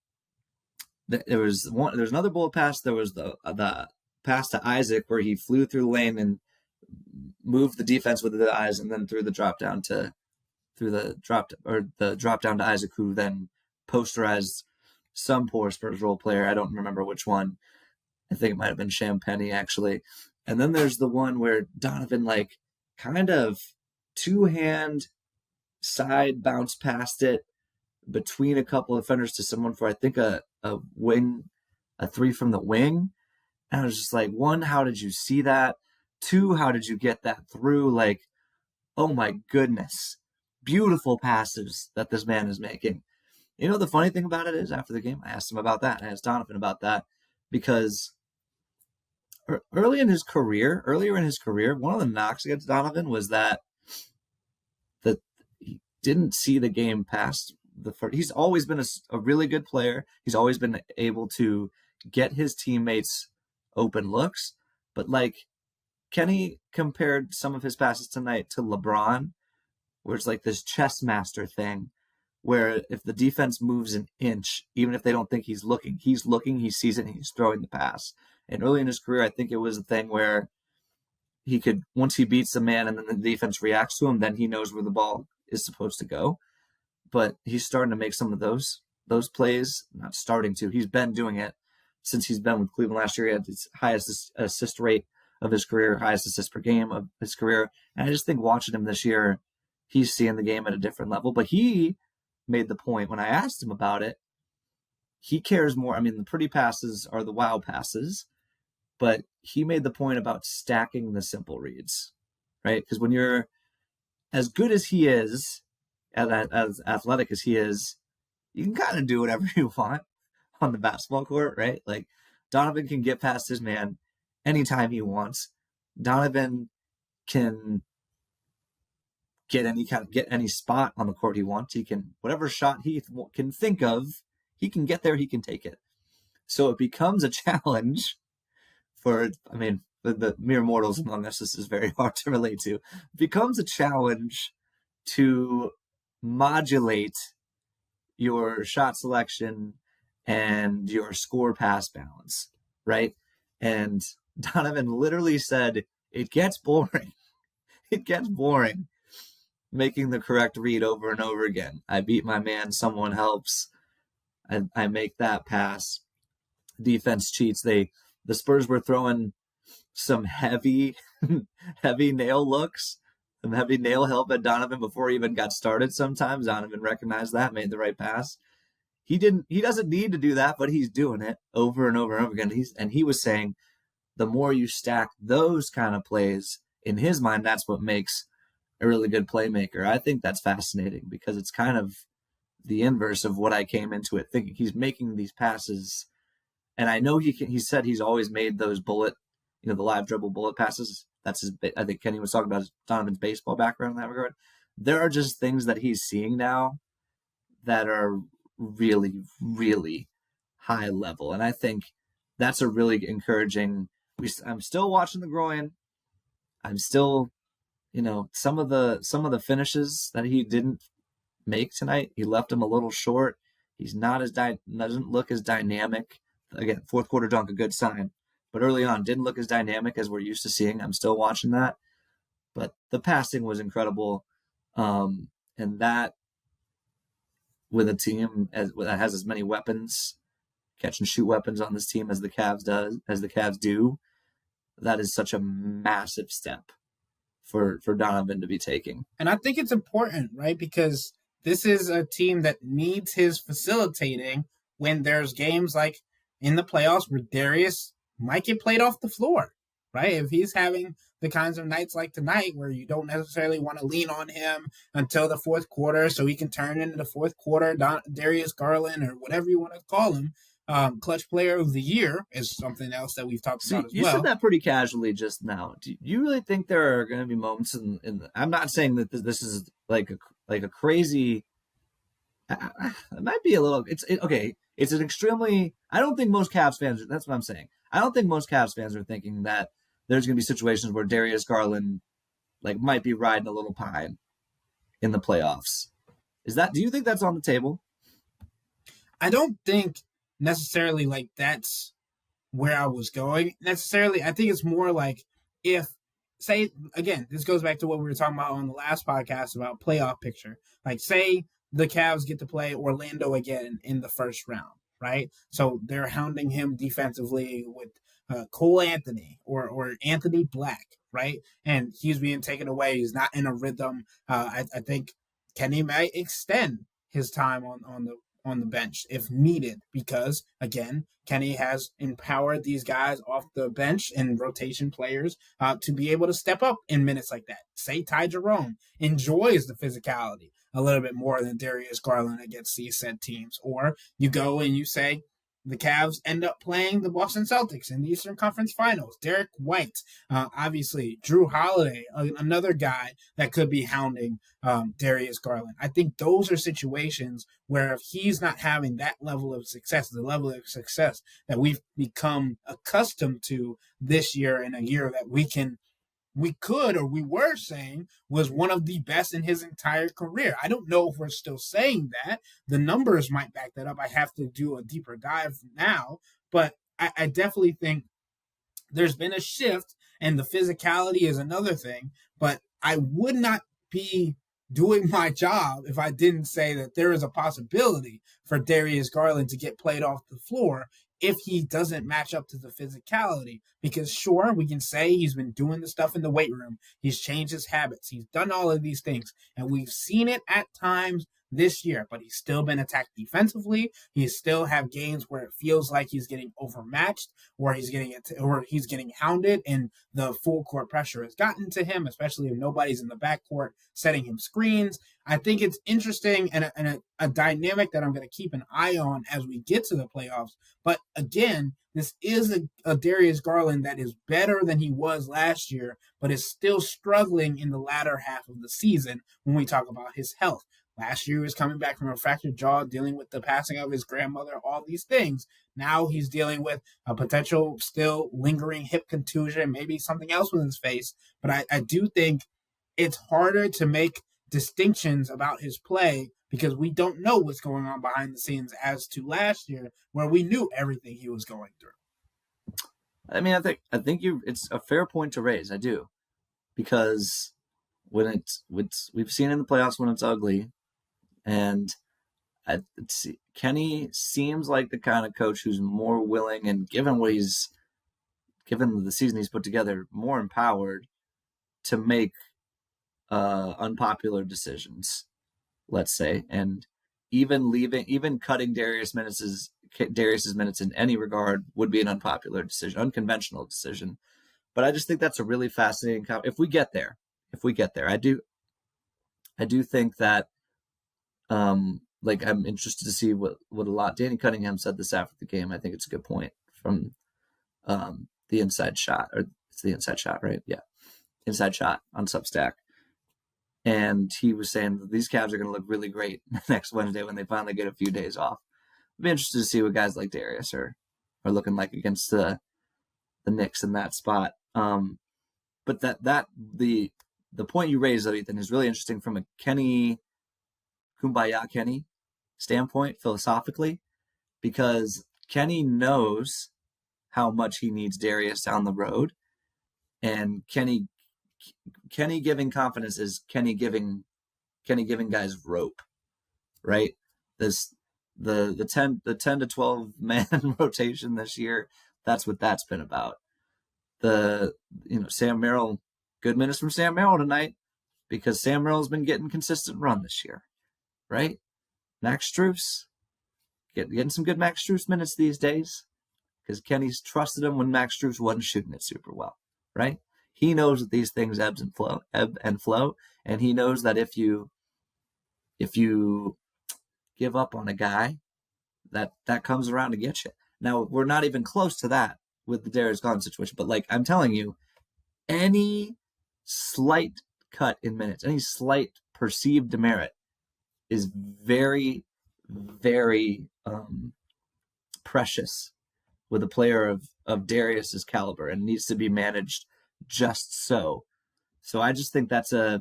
another bullet pass. There was the pass to Isaac where he flew through the lane and moved the defense with the eyes, and then threw the drop down to Isaac, who then posterized some poor Spurs role player. I don't remember which one. I think it might have been Champagny actually. And then there's the one where Donovan kind of 2-hand side bounce past it between a couple of defenders to someone for I think a 3 from the wing. And I was just like, one, how did you see that? Two, how did you get that through? Like, oh my goodness, beautiful passes that this man is making. You know, the funny thing about it is, after the game, I asked him about that. I asked Donovan about that because earlier in his career, one of the knocks against Donovan was that he didn't see the game past the first. He's always been a really good player. He's always been able to get his teammates open looks. But like Kenny compared some of his passes tonight to LeBron, where it's like this chess master thing, where if the defense moves an inch, even if they don't think he's looking, he sees it, and he's throwing the pass. And early in his career, I think it was a thing where he could, once he beats the man and then the defense reacts to him, then he knows where the ball is supposed to go. But he's starting to make some of those plays. Not starting to. He's been doing it since he's been with Cleveland last year. He had his highest assist rate of his career, highest assist per game of his career. And I just think watching him this year, he's seeing the game at a different level. But he made the point when I asked him about it, he cares more. I mean, the pretty passes are the wow passes, but he made the point about stacking the simple reads, right? Because when you're as good as he is, as athletic as he is, you can kind of do whatever you want on the basketball court, right? Like Donovan can get past his man anytime he wants. Donovan can get any spot on the court he wants. He can, whatever shot he can think of, he can get there, he can take it. So it becomes a challenge for, I mean, the mere mortals among us, this is very hard to relate to. It becomes a challenge to modulate your shot selection and your score pass balance, right? And Donovan literally said, it gets boring. It gets boring making the correct read over and over again. I beat my man, someone helps. I make that pass. Defense cheats. The Spurs were throwing some heavy nail looks, some heavy nail help at Donovan before he even got started. Sometimes Donovan recognized that, made the right pass. He doesn't need to do that, but he's doing it over and over and over again. He was saying the more you stack those kind of plays, in his mind, that's what makes a really good playmaker. I think that's fascinating because it's kind of the inverse of what I came into it thinking. He's making these passes, and I know he said he's always made those bullet, the live dribble bullet passes. That's his. I think Kenny was talking about Donovan's baseball background in that regard. There are just things that he's seeing now that are really, really high level, and I think that's a really encouraging. I'm still watching the groin. I'm still, some of the finishes that he didn't make tonight, he left him a little short. He's not doesn't look as dynamic. Again, fourth quarter dunk, a good sign. But early on, didn't look as dynamic as we're used to seeing. I'm still watching that. But the passing was incredible. And that, with a team that has as many weapons, catch and shoot weapons on this team as the Cavs do, that is such a massive step for Donovan to be taking. And I think it's important, right? Because this is a team that needs his facilitating when there's games like in the playoffs where Darius might get played off the floor, right? If he's having the kinds of nights like tonight where you don't necessarily want to lean on him until the fourth quarter so he can turn into the fourth quarter Darius Garland or whatever you want to call him. Clutch player of the year is something else that we've talked about as well. You said that pretty casually just now. Do you really think there are going to be moments I'm not saying that this is like a crazy. It might be a little. It's an extremely. I don't think most Cavs fans. That's what I'm saying. I don't think most Cavs fans are thinking that there's going to be situations where Darius Garland might be riding a little pine in the playoffs. Do you think that's on the table? I don't think necessarily that's where I was going necessarily. I think it's more like if, say, again, this goes back to what we were talking about on the last podcast about playoff picture. Say the Cavs get to play Orlando again in the first round, right? So they're hounding him defensively with Cole Anthony or Anthony Black, right? And he's being taken away. He's not in a rhythm. I think Kenny might extend his time on on the bench if needed because, again, Kenny has empowered these guys off the bench and rotation players to be able to step up in minutes like that. Say Ty Jerome enjoys the physicality a little bit more than Darius Garland against these said teams. Or you go and you say, the Cavs end up playing the Boston Celtics in the Eastern Conference Finals. Derek White, obviously, Drew Holiday, another guy that could be hounding Darius Garland. I think those are situations where if he's not having that level of success, the level of success that we've become accustomed to this year in a year that we were saying was one of the best in his entire career. I don't know if we're still saying that. The numbers might back that up. I have to do a deeper dive now, but I definitely think there's been a shift, and the physicality is another thing, but I would not be doing my job if I didn't say that there is a possibility for Darius Garland to get played off the floor if he doesn't match up to the physicality. Because sure, we can say he's been doing the stuff in the weight room. He's changed his habits. He's done all of these things. And we've seen it at times this year, but he's still been attacked defensively. He still have games where it feels like he's getting overmatched or he's getting hounded and the full court pressure has gotten to him, especially if nobody's in the backcourt setting him screens. I think it's interesting and a dynamic that I'm going to keep an eye on as we get to the playoffs. But again, this is a Darius Garland that is better than he was last year, but is still struggling in the latter half of the season when we talk about his health. Last year, he was coming back from a fractured jaw, dealing with the passing of his grandmother, all these things. Now he's dealing with a potential still lingering hip contusion, maybe something else with his face. But I do think it's harder to make distinctions about his play because we don't know what's going on behind the scenes as to last year where we knew everything he was going through. I mean, I think it's a fair point to raise. I do, because when we've seen in the playoffs when it's ugly, and Kenny seems like the kind of coach who's more willing and given the season he's put together, more empowered to make unpopular decisions, let's say, and even cutting Darius's minutes in any regard would be an unpopular decision, unconventional decision. But I just think that's a really fascinating. If we get there, I do think that, I'm interested to see what a lot Danny Cunningham said this after the game. I think it's a good point from the Inside Shot, or it's the Inside Shot, right? Yeah, Inside Shot on Substack. And he was saying that these Cavs are going to look really great next Wednesday when they finally get a few days off. I'd be interested to see what guys like Darius are looking like against the Knicks in that spot. But the point you raised, though, Ethan, is really interesting from a Kumbaya Kenny standpoint, philosophically, because Kenny knows how much he needs Darius down the road, and Kenny giving confidence is Kenny giving guys rope, right? The 10 to 12 man rotation this year, that's what that's been about. Sam Merrill, good minutes from Sam Merrill tonight, because Sam Merrill's been getting consistent run this year, right? Max Strus, getting some good Max Strus minutes these days, because Kenny's trusted him when Max Strus wasn't shooting it super well, right? He knows that these things ebb and flow, and he knows that if you give up on a guy, that comes around to get you. Now, we're not even close to that with the Darius Garland situation, but I'm telling you, any slight cut in minutes, any slight perceived demerit is very, very precious with a player of Darius's caliber, and needs to be managed just so. So I just think I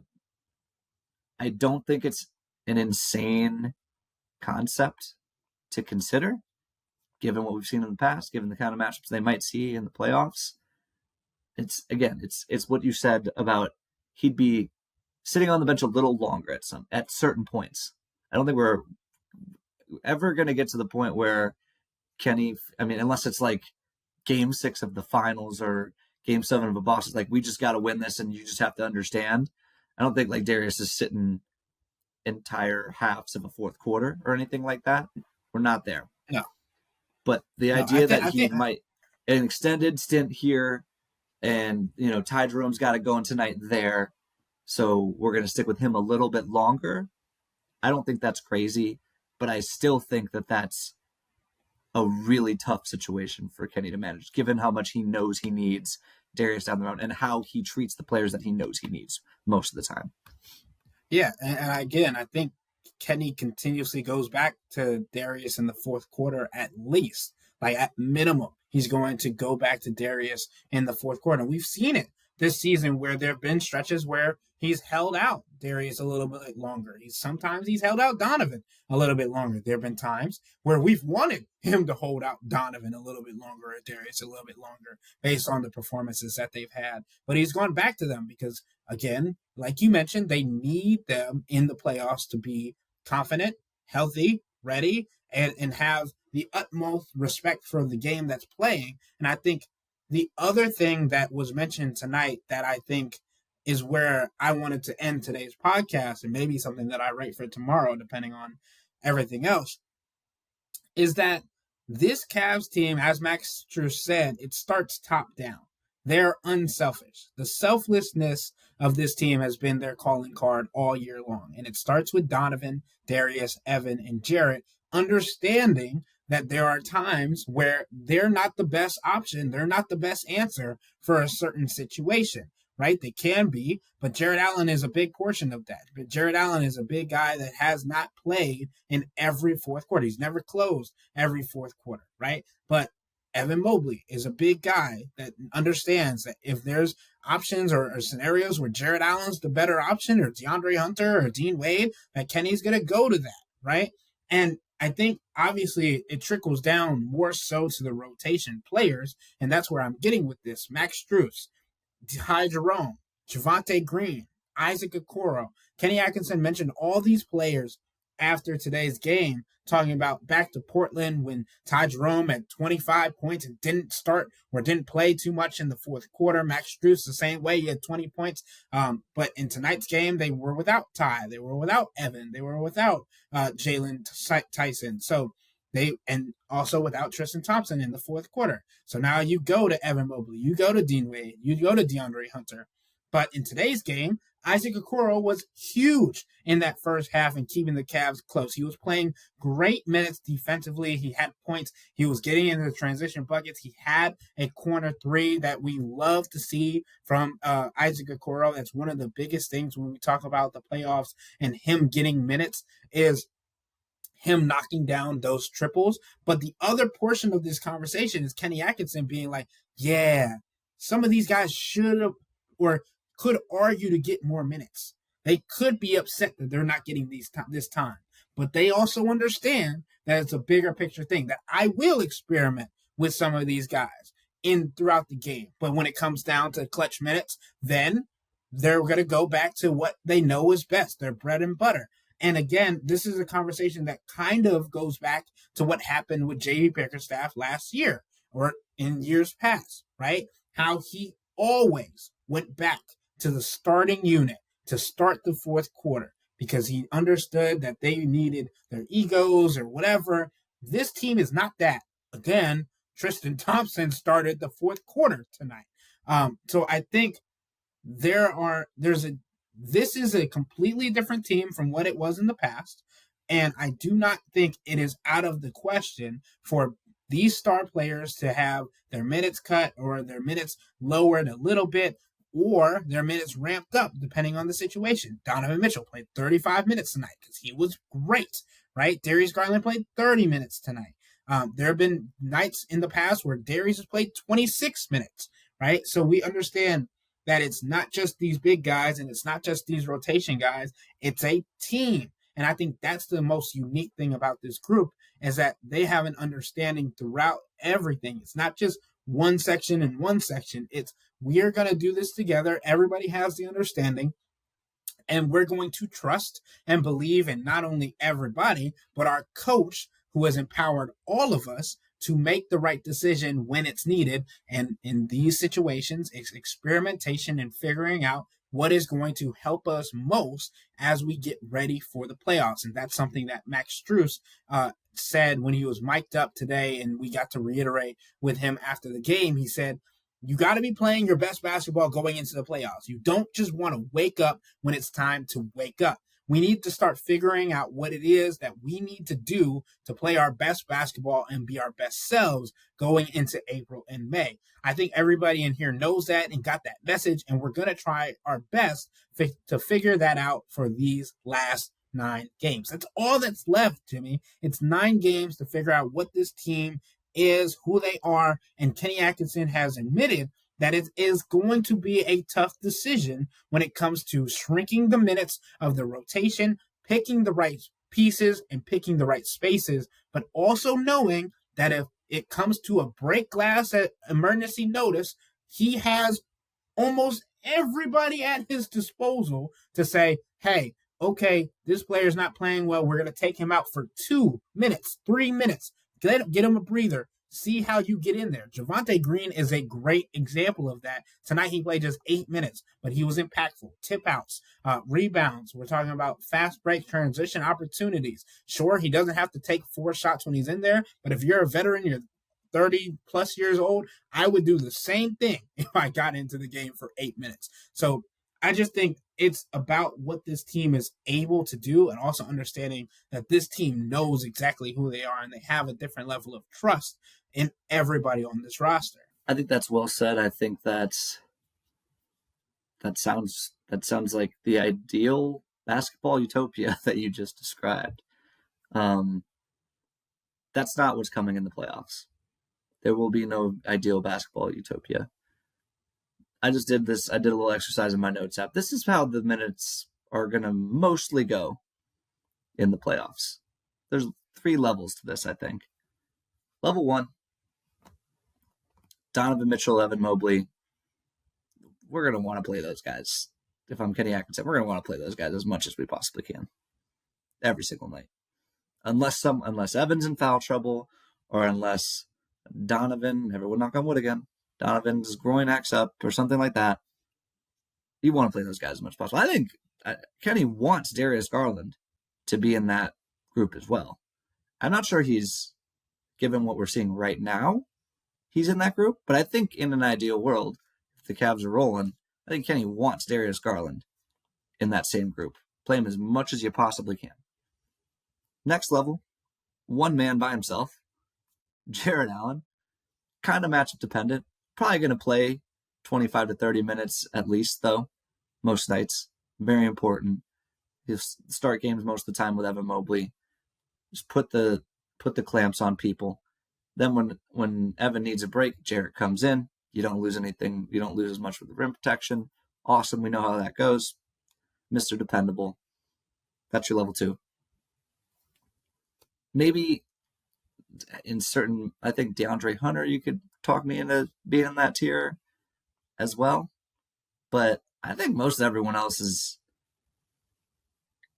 don't think it's an insane concept to consider, given what we've seen in the past, given the kind of matchups they might see in the playoffs. It's what you said about he'd be sitting on the bench a little longer at certain points. I don't think we're ever going to get to the point where Kenny, unless it's like game 6 of the finals or game 7 of a Boston, we just got to win this and you just have to understand. I don't think Darius is sitting entire halves of a fourth quarter or anything like that. We're not there. No, But the no. idea that he might an extended stint here, and Ty Jerome's got it going tonight there, so we're going to stick with him a little bit longer. I don't think that's crazy, but I still think that that's a really tough situation for Kenny to manage, given how much he knows he needs Darius down the road and how he treats the players that he knows he needs most of the time. Yeah, and again, I think Kenny continuously goes back to Darius in the fourth quarter at least. Like at minimum, he's going to go back to Darius in the fourth quarter. And we've seen it this season where there have been stretches where he's held out Darius a little bit longer. Sometimes he's held out Donovan a little bit longer. There have been times where we've wanted him to hold out Donovan a little bit longer or Darius a little bit longer based on the performances that they've had. But he's gone back to them because, again, like you mentioned, they need them in the playoffs to be confident, healthy, ready, and have the utmost respect for the game that's playing. And I think the other thing that was mentioned tonight that I think is where I wanted to end today's podcast, and maybe something that I write for tomorrow, depending on everything else, is that this Cavs team, as Max Strus said, it starts top down. They're unselfish. The selflessness of this team has been their calling card all year long. And it starts with Donovan, Darius, Evan, and Jarrett understanding that there are times where they're not the best option. They're not the best answer for a certain situation, right? They can be, but Jarrett Allen is a big portion of that. But Jarrett Allen is a big guy that has not played in every fourth quarter. He's never closed every fourth quarter, right? But Evan Mobley is a big guy that understands that if there's options or scenarios where Jarrett Allen's the better option, or DeAndre Hunter or Dean Wade, that Kenny's going to go to that, right? And I think obviously it trickles down more so to the rotation players, and that's where I'm getting with this. Max Strus, Ty Jerome, Javonte Green, Isaac Okoro, Kenny Atkinson mentioned all these players after today's game, talking about back to Portland when Ty Jerome had 25 points and didn't start or didn't play too much in the fourth quarter. Max Strus the same way, he had 20 points. But in tonight's game, they were without Ty. They were without Evan. They were without Jalen Tyson. So and also without Tristan Thompson in the fourth quarter. So now you go to Evan Mobley, you go to Dean Wade, you go to DeAndre Hunter. But in today's game, Isaac Okoro was huge in that first half and keeping the Cavs close. He was playing great minutes defensively. He had points. He was getting into the transition buckets. He had a corner three that we love to see from Isaac Okoro. That's one of the biggest things when we talk about the playoffs and him getting minutes is him knocking down those triples. But the other portion of this conversation is Kenny Atkinson being like, yeah, some of these guys should have or could argue to get more minutes. They could be upset that they're not getting this time. But they also understand that it's a bigger picture thing, that I will experiment with some of these guys throughout the game. But when it comes down to clutch minutes, then they're going to go back to what they know is best, their bread and butter. And again, this is a conversation that kind of goes back to what happened with J.B. Bickerstaff last year or in years past, right? How he always went back to the starting unit to start the fourth quarter because he understood that they needed their egos or whatever. This team is not that. Again, Tristan Thompson started the fourth quarter tonight. So I think this is a completely different team from what it was in the past. And I do not think it is out of the question for these star players to have their minutes cut or their minutes lowered a little bit or their minutes ramped up depending on the situation. Donovan Mitchell played 35 minutes tonight because he was great, right? Darius Garland played 30 minutes tonight. There have been nights in the past where Darius has played 26 minutes, right? So we understand that it's not just these big guys and it's not just these rotation guys. It's a team. And I think that's the most unique thing about this group is that they have an understanding throughout everything. It's not just one section and one section. It's we're going to do this together. Everybody has the understanding. And we're going to trust and believe in not only everybody, but our coach who has empowered all of us to make the right decision when it's needed. And in these situations, it's experimentation and figuring out what is going to help us most as we get ready for the playoffs. And that's something that Max Strus said when he was mic'd up today, and we got to reiterate with him after the game. He said, you got to be playing your best basketball going into the playoffs. You don't just want to wake up when it's time to wake up. We need to start figuring out what it is that we need to do to play our best basketball and be our best selves going into April and May. I think everybody in here knows that and got that message, and we're going to try our best to figure that out for these last 9 games. That's all that's left, Jimmy. It's 9 games to figure out what this team is, who they are, and Kenny Atkinson has admitted that it is going to be a tough decision when it comes to shrinking the minutes of the rotation, picking the right pieces and picking the right spaces, but also knowing that if it comes to a break glass at emergency notice, he has almost everybody at his disposal to say, hey, okay, this player's not playing well. We're going to take him out for 2 minutes, 3 minutes. Get him a breather. See how you get in there. Javonte Green is a great example of that. Tonight he played just 8 minutes, but he was impactful. Tip outs, rebounds. We're talking about fast break transition opportunities. Sure, he doesn't have to take 4 shots when he's in there, but if you're a veteran, you're 30 plus years old, I would do the same thing if I got into the game for 8 minutes. So I just think it's about what this team is able to do, and also understanding that this team knows exactly who they are and they have a different level of trust in everybody on this roster. I think that's well said. I think that sounds like the ideal basketball utopia that you just described. That's not what's coming in the playoffs. There will be no ideal basketball utopia. I just did this. I did a little exercise in my notes app. This is how the minutes are going to mostly go in the playoffs. There's 3 levels to this, I think. Level 1, Donovan Mitchell, Evan Mobley. We're going to want to play those guys. If I'm Kenny Atkinson, we're going to want to play those guys as much as we possibly can. Every single night. Unless Evan's in foul trouble, or unless Donovan, everyone knock on wood again, Donovan's groin acts up or something like that, you want to play those guys as much as possible. I think Kenny wants Darius Garland to be in that group as well. I'm not sure he's, given what we're seeing right now, he's in that group, but I think in an ideal world, if the Cavs are rolling, I think Kenny wants Darius Garland in that same group. Play him as much as you possibly can. Next level, one man by himself, Jarrett Allen, kind of matchup dependent. Probably going to play 25 to 30 minutes at least, though, most nights. Very important. He'll start games most of the time with Evan Mobley. Just put the clamps on people. Then when Evan needs a break, Jarrett comes in. You don't lose anything. You don't lose as much with the rim protection. Awesome. We know how that goes. Mr. Dependable. That's your level 2. Maybe in certain, I think DeAndre Hunter, you could talk me into being in that tier as well. But I think most everyone else is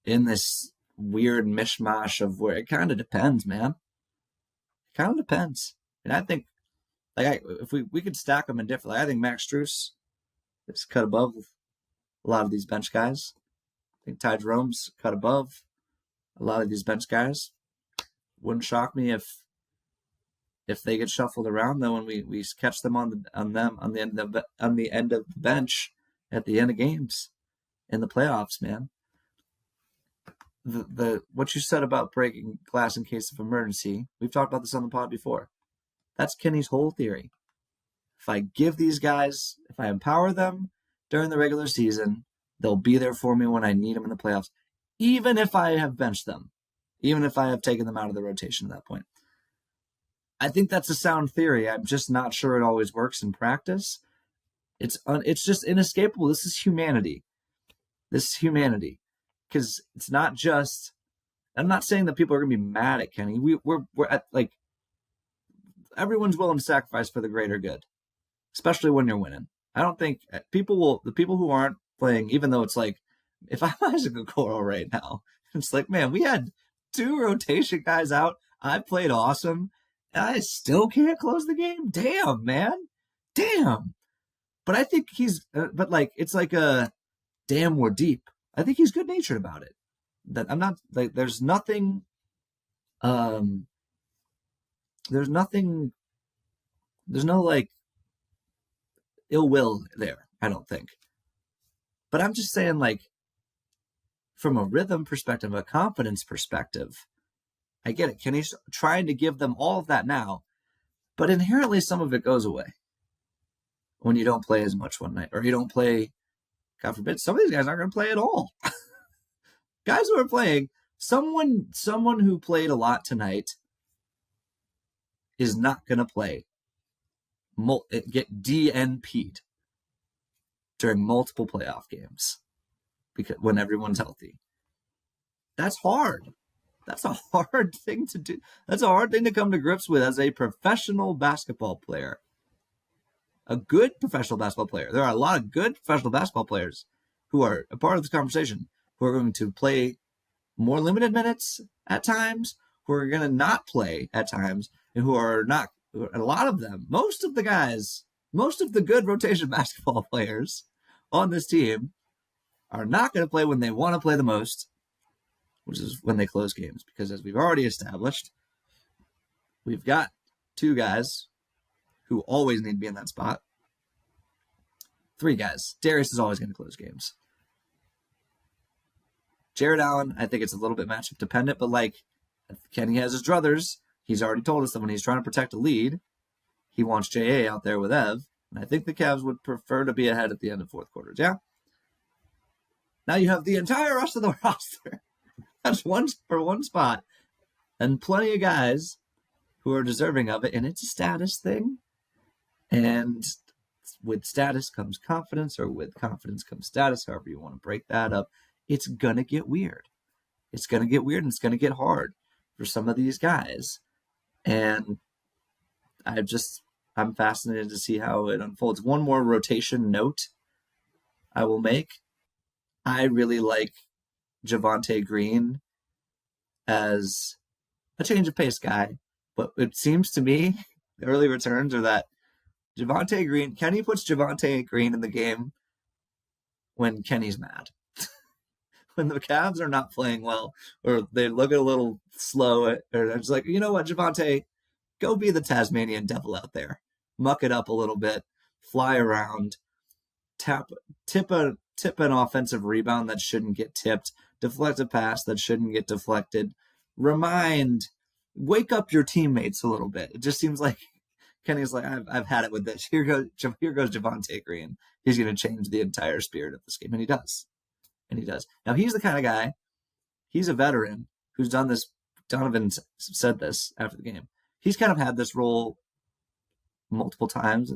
in this weird mishmash of where it kind of depends, man. It kind of depends. And I think, if we could stack them in differently, I think Max Strus is cut above a lot of these bench guys. I think Ty Jerome's cut above a lot of these bench guys. Wouldn't shock me if they get shuffled around, though, when we catch them on the end of the bench at the end of games in the playoffs, man. The what you said about breaking glass in case of emergency, we've talked about this on the pod before. That's Kenny's whole theory. If I give these guys, if I empower them during the regular season, they'll be there for me when I need them in the playoffs, even if I have benched them, even if I have taken them out of the rotation at that point. I think that's a sound theory. I'm just not sure it always works in practice. It's just inescapable. This is humanity. Because it's not just. I'm not saying that people are going to be mad at Kenny. We're at, like, everyone's willing to sacrifice for the greater good, especially when you're winning. I don't think the people who aren't playing, even though it's like, if I'm Isaac Okoro right now, it's like, man, we had 2 rotation guys out. I played awesome. And I still can't close the game? Damn, man. Damn. But I think it's like damn, we're deep. I think he's good natured about it. That I'm not like there's nothing there's no like ill will there, I don't think. But I'm just saying, like, from a rhythm perspective, a confidence perspective, I get it. Kenny's trying to give them all of that now, but inherently some of it goes away when you don't play as much one night, or you don't play, God forbid, some of these guys aren't going to play at all. Guys who are playing, someone who played a lot tonight is not going to play, get DNP'd during multiple playoff games because when everyone's healthy. That's hard. That's a hard thing to do. That's a hard thing to come to grips with as a professional basketball player. A good professional basketball player. There are a lot of good professional basketball players who are a part of this conversation who are going to play more limited minutes at times, who are going to not play at times, and who are not, a lot of them, most of the guys, most of the good rotation basketball players on this team are not going to play when they want to play the most, which is when they close games. Because as we've already established, we've got two guys who always need to be in that spot. Three guys. Darius is always going to close games. Jarrett Allen, I think it's a little bit matchup dependent, but like Kenny has his druthers. He's already told us that when he's trying to protect a lead, he wants JA out there with Ev. And I think the Cavs would prefer to be ahead at the end of fourth quarters. Yeah. Now you have the entire rest of the roster. That's one for one spot. And plenty of guys who are deserving of it. And it's a status thing. And with status comes confidence, or with confidence comes status, however you want to break that up. It's going to get weird. It's going to get weird, and it's going to get hard for some of these guys. And I'm fascinated to see how it unfolds. One more rotation note I will make. I really like Javonte Green as a change of pace guy, but it seems to me the early returns are that Kenny puts Javonte Green in the game when Kenny's mad. When the Cavs are not playing well, or they look a little slow, or it's like, you know what, Javonte, go be the Tasmanian devil out there. Muck it up a little bit, fly around, tip an offensive rebound that shouldn't get tipped, deflect a pass that shouldn't get deflected, wake up your teammates a little bit. It just seems like Kenny's like, I've had it with this. Here goes Javonte Green. He's going to change the entire spirit of this game, and he does. Now, he's the kind of guy, he's a veteran who's done this. Donovan said this after the game. He's kind of had this role multiple times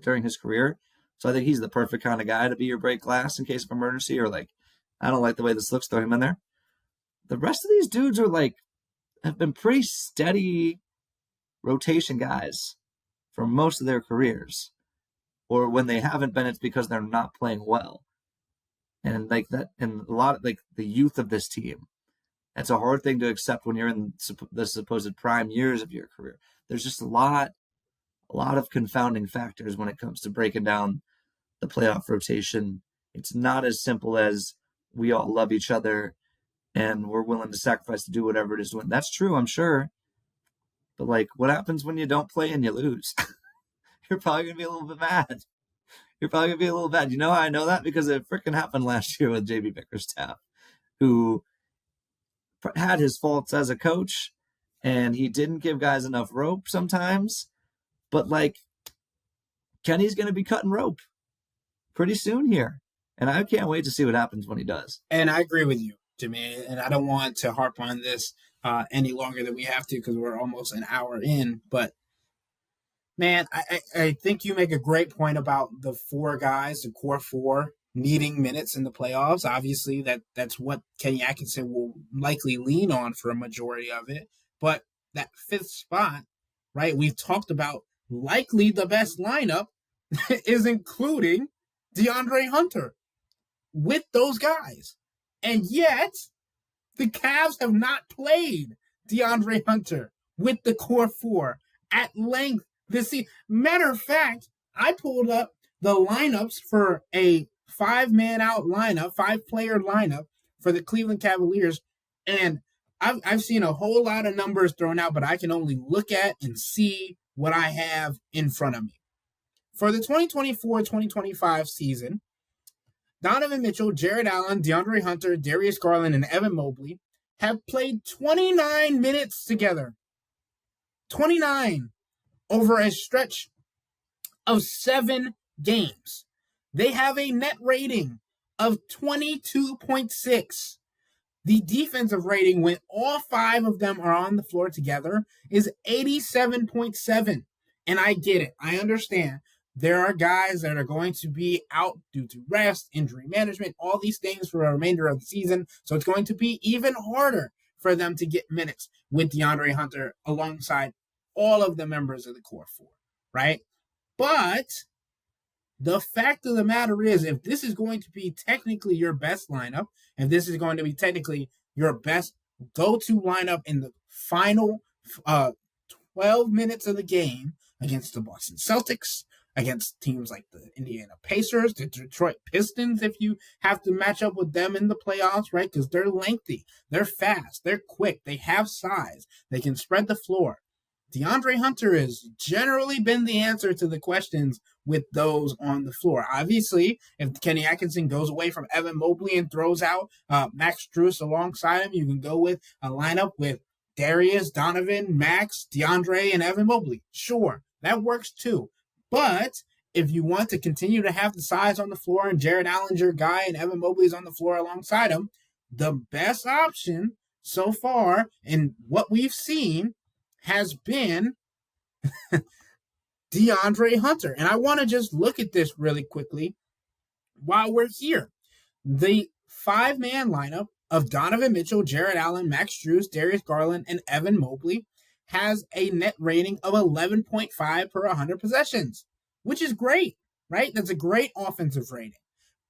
during his career. So I think he's the perfect kind of guy to be your break glass in case of emergency, or like, I don't like the way this looks, throw him in there. The rest of these dudes are like, have been pretty steady rotation guys for most of their careers. Or when they haven't been, it's because they're not playing well. And like that, and a lot of like the youth of this team, that's a hard thing to accept when you're in the supposed prime years of your career. There's just a lot of confounding factors when it comes to breaking down the playoff rotation. It's not as simple as we all love each other and we're willing to sacrifice to do whatever it is to win. That's true, I'm sure. But like, what happens when you don't play and you lose? You're probably going to be a little bit mad. You know how I know that? Because it freaking happened last year with JB Bickerstaff, who had his faults as a coach, and he didn't give guys enough rope sometimes. But like, Kenny's going to be cutting rope pretty soon here. And I can't wait to see what happens when he does. And I agree with you, Jimmy. And I don't want to harp on this any longer than we have to, because we're almost an hour in. But man, I think you make a great point about the four guys, the core four, needing minutes in the playoffs. Obviously, that's what Kenny Atkinson will likely lean on for a majority of it. But that fifth spot, right, we've talked about likely the best lineup is including DeAndre Hunter with those guys. And yet, the Cavs have not played DeAndre Hunter with the core four at length this season. Matter of fact, I pulled up the lineups for a 5-man out lineup, 5-player lineup for the Cleveland Cavaliers. And I've seen a whole lot of numbers thrown out, but I can only look at and see what I have in front of me. For the 2024-2025 season, Donovan Mitchell, Jarrett Allen, DeAndre Hunter, Darius Garland, and Evan Mobley have played 29 minutes together. 29 over a stretch of 7 games. They have a net rating of 22.6. The defensive rating, when all 5 of them are on the floor together, is 87.7. And I get it. I understand. There are guys that are going to be out due to rest, injury management, all these things for the remainder of the season. So it's going to be even harder for them to get minutes with DeAndre Hunter alongside all of the members of the core 4, right? But the fact of the matter is, if this is going to be technically your best lineup, if this is going to be technically your best go-to lineup in the final 12 minutes of the game against the Boston Celtics, against teams like the Indiana Pacers, the Detroit Pistons, if you have to match up with them in the playoffs, right? Because they're lengthy, they're fast, they're quick, they have size, they can spread the floor. DeAndre Hunter has generally been the answer to the questions with those on the floor. Obviously, if Kenny Atkinson goes away from Evan Mobley and throws out Max Strus alongside him, you can go with a lineup with Darius, Donovan, Max, DeAndre, and Evan Mobley. Sure, that works too. But if you want to continue to have the size on the floor and Jarrett Allen's your guy and Evan Mobley's on the floor alongside him, the best option so far in what we've seen has been DeAndre Hunter. And I want to just look at this really quickly while we're here. The 5-man lineup of Donovan Mitchell, Jarrett Allen, Max Strus, Darius Garland, and Evan Mobley has a net rating of 11.5 per 100 possessions, which is great, right? That's a great offensive rating.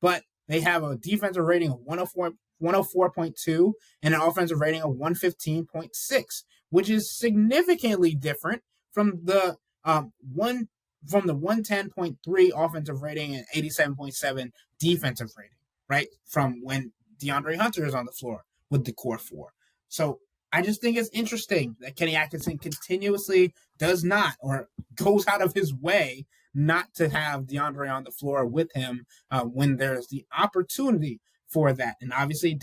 But they have a defensive rating of 104.2 and an offensive rating of 115.6, which is significantly different from the 110.3 offensive rating and 87.7 defensive rating, right? From when DeAndre Hunter is on the floor with the core 4. So I just think it's interesting that Kenny Atkinson continuously does not or goes out of his way not to have DeAndre on the floor with him when there's the opportunity for that. And obviously,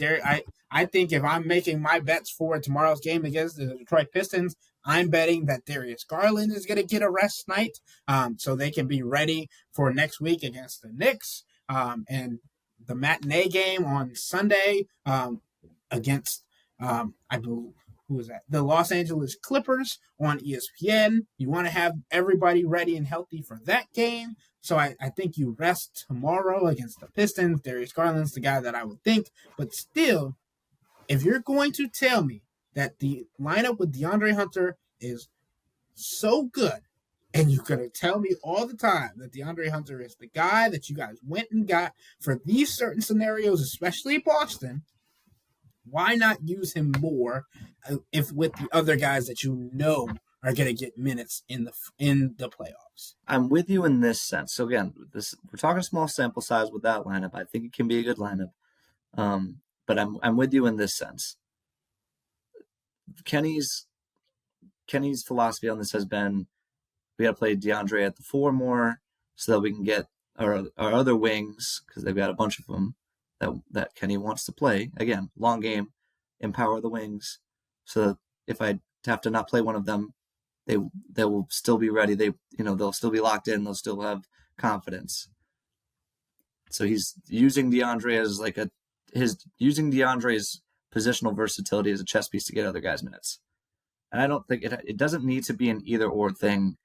I think if I'm making my bets for tomorrow's game against the Detroit Pistons, I'm betting that Darius Garland is going to get a rest night so they can be ready for next week against the Knicks and the matinee game on Sunday against, I believe, who is that? The Los Angeles Clippers on ESPN. You want to have everybody ready and healthy for that game. So I think you rest tomorrow against the Pistons. Darius Garland's the guy that I would think. But still, if you're going to tell me that the lineup with DeAndre Hunter is so good, and you're going to tell me all the time that DeAndre Hunter is the guy that you guys went and got for these certain scenarios, especially Boston, why not use him more if with the other guys that you know are going to get minutes in the playoffs? I'm with you in this sense. So again, we're talking small sample size with that lineup. I think it can be a good lineup, but I'm with you in this sense. Kenny's philosophy on this has been we got to play DeAndre at the 4 more so that we can get our other wings, because they've got a bunch of them that Kenny wants to play. Again, long game, empower the wings, so that if I have to not play one of them, they will still be ready. They'll still be locked in. They'll still have confidence. So he's using DeAndre as using DeAndre's positional versatility as a chess piece to get other guys minutes. And I don't think it doesn't need to be an either or thing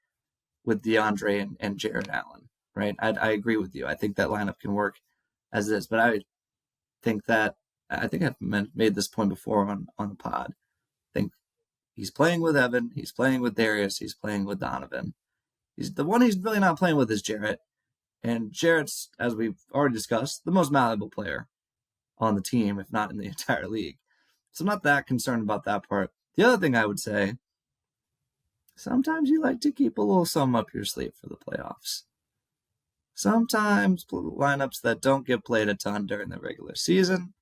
with DeAndre and Jarrett Allen, right? I agree with you. I think that lineup can work as is, but I think I've made this point before on the pod. I think he's playing with Evan, he's playing with Darius, he's playing with Donovan. The one he's really not playing with is Jarrett. And Jarrett's, as we've already discussed, the most valuable player on the team, if not in the entire league. So I'm not that concerned about that part. The other thing I would say, sometimes you like to keep a little something up your sleeve for the playoffs. sometimes lineups that don't get played a ton during the regular season,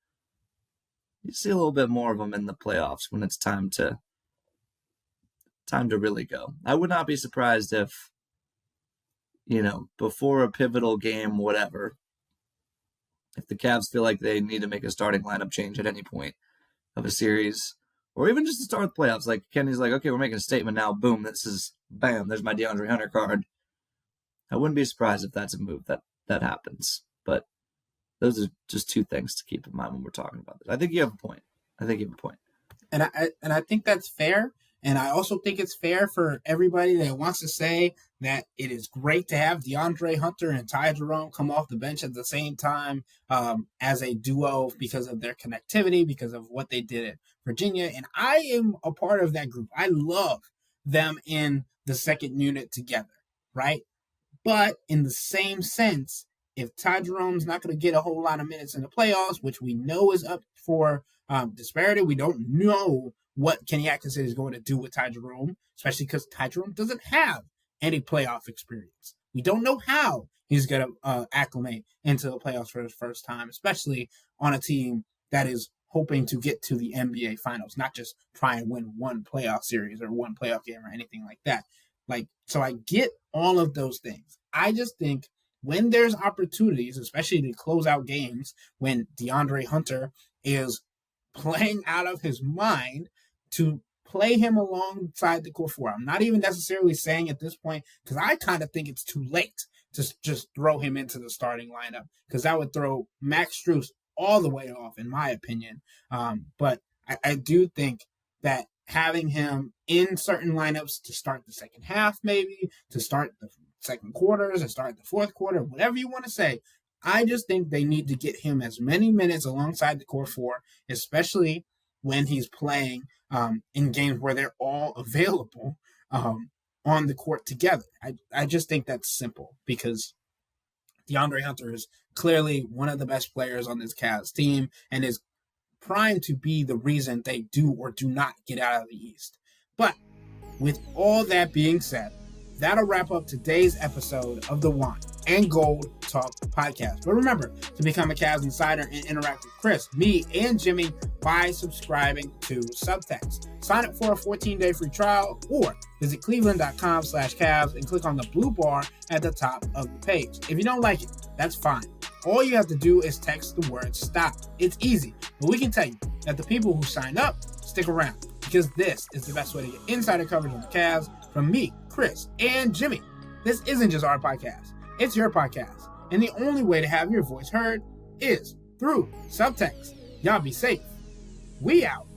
you see a little bit more of them in the playoffs when it's time to really go. I would not be surprised if, before a pivotal game, whatever, if the Cavs feel like they need to make a starting lineup change at any point of a series, or even just to start the playoffs, like Kenny's like, okay, we're making a statement now. Boom, bam, there's my DeAndre Hunter card. I wouldn't be surprised if that's a move that happens. But those are just two things to keep in mind when we're talking about this. I think you have a point. And I think that's fair. And I also think it's fair for everybody that wants to say that it is great to have DeAndre Hunter and Ty Jerome come off the bench at the same time as a duo because of their connectivity, because of what they did at Virginia. And I am a part of that group. I love them in the second unit together, right? But in the same sense, if Ty Jerome's not going to get a whole lot of minutes in the playoffs, which we know is up for disparity, we don't know what Kenny Atkinson is going to do with Ty Jerome, especially because Ty Jerome doesn't have any playoff experience. We don't know how he's going to acclimate into the playoffs for the first time, especially on a team that is hoping to get to the NBA Finals, not just try and win one playoff series or one playoff game or anything like that. So I get all of those things. I just think when there's opportunities, especially to close out games, when DeAndre Hunter is playing out of his mind, to play him alongside the core four. I'm not even necessarily saying at this point, because I kind of think it's too late to just throw him into the starting lineup, because that would throw Max Strus all the way off, in my opinion. But I do think that having him in certain lineups to start the second half, maybe, to start the second quarters, to start the fourth quarter, whatever you want to say, I just think they need to get him as many minutes alongside the core four, especially when he's playing in games where they're all available on the court together. I just think that's simple, because DeAndre Hunter is clearly one of the best players on this Cavs team and is primed to be the reason they do or do not get out of the East. But with all that being said, that'll wrap up today's episode of the Wine and Gold Talk podcast. But remember to become a Cavs Insider and interact with Chris, me, and Jimmy by subscribing to Subtext. Sign up for a 14-day free trial or visit cleveland.com/Cavs and click on the blue bar at the top of the page. If you don't like it, that's fine. All you have to do is text the word STOP. It's easy, but we can tell you that the people who sign up stick around, because this is the best way to get insider coverage of the Cavs from me, Chris, and Jimmy. This isn't just our podcast. It's your podcast. And the only way to have your voice heard is through Subtext. Y'all be safe. We out.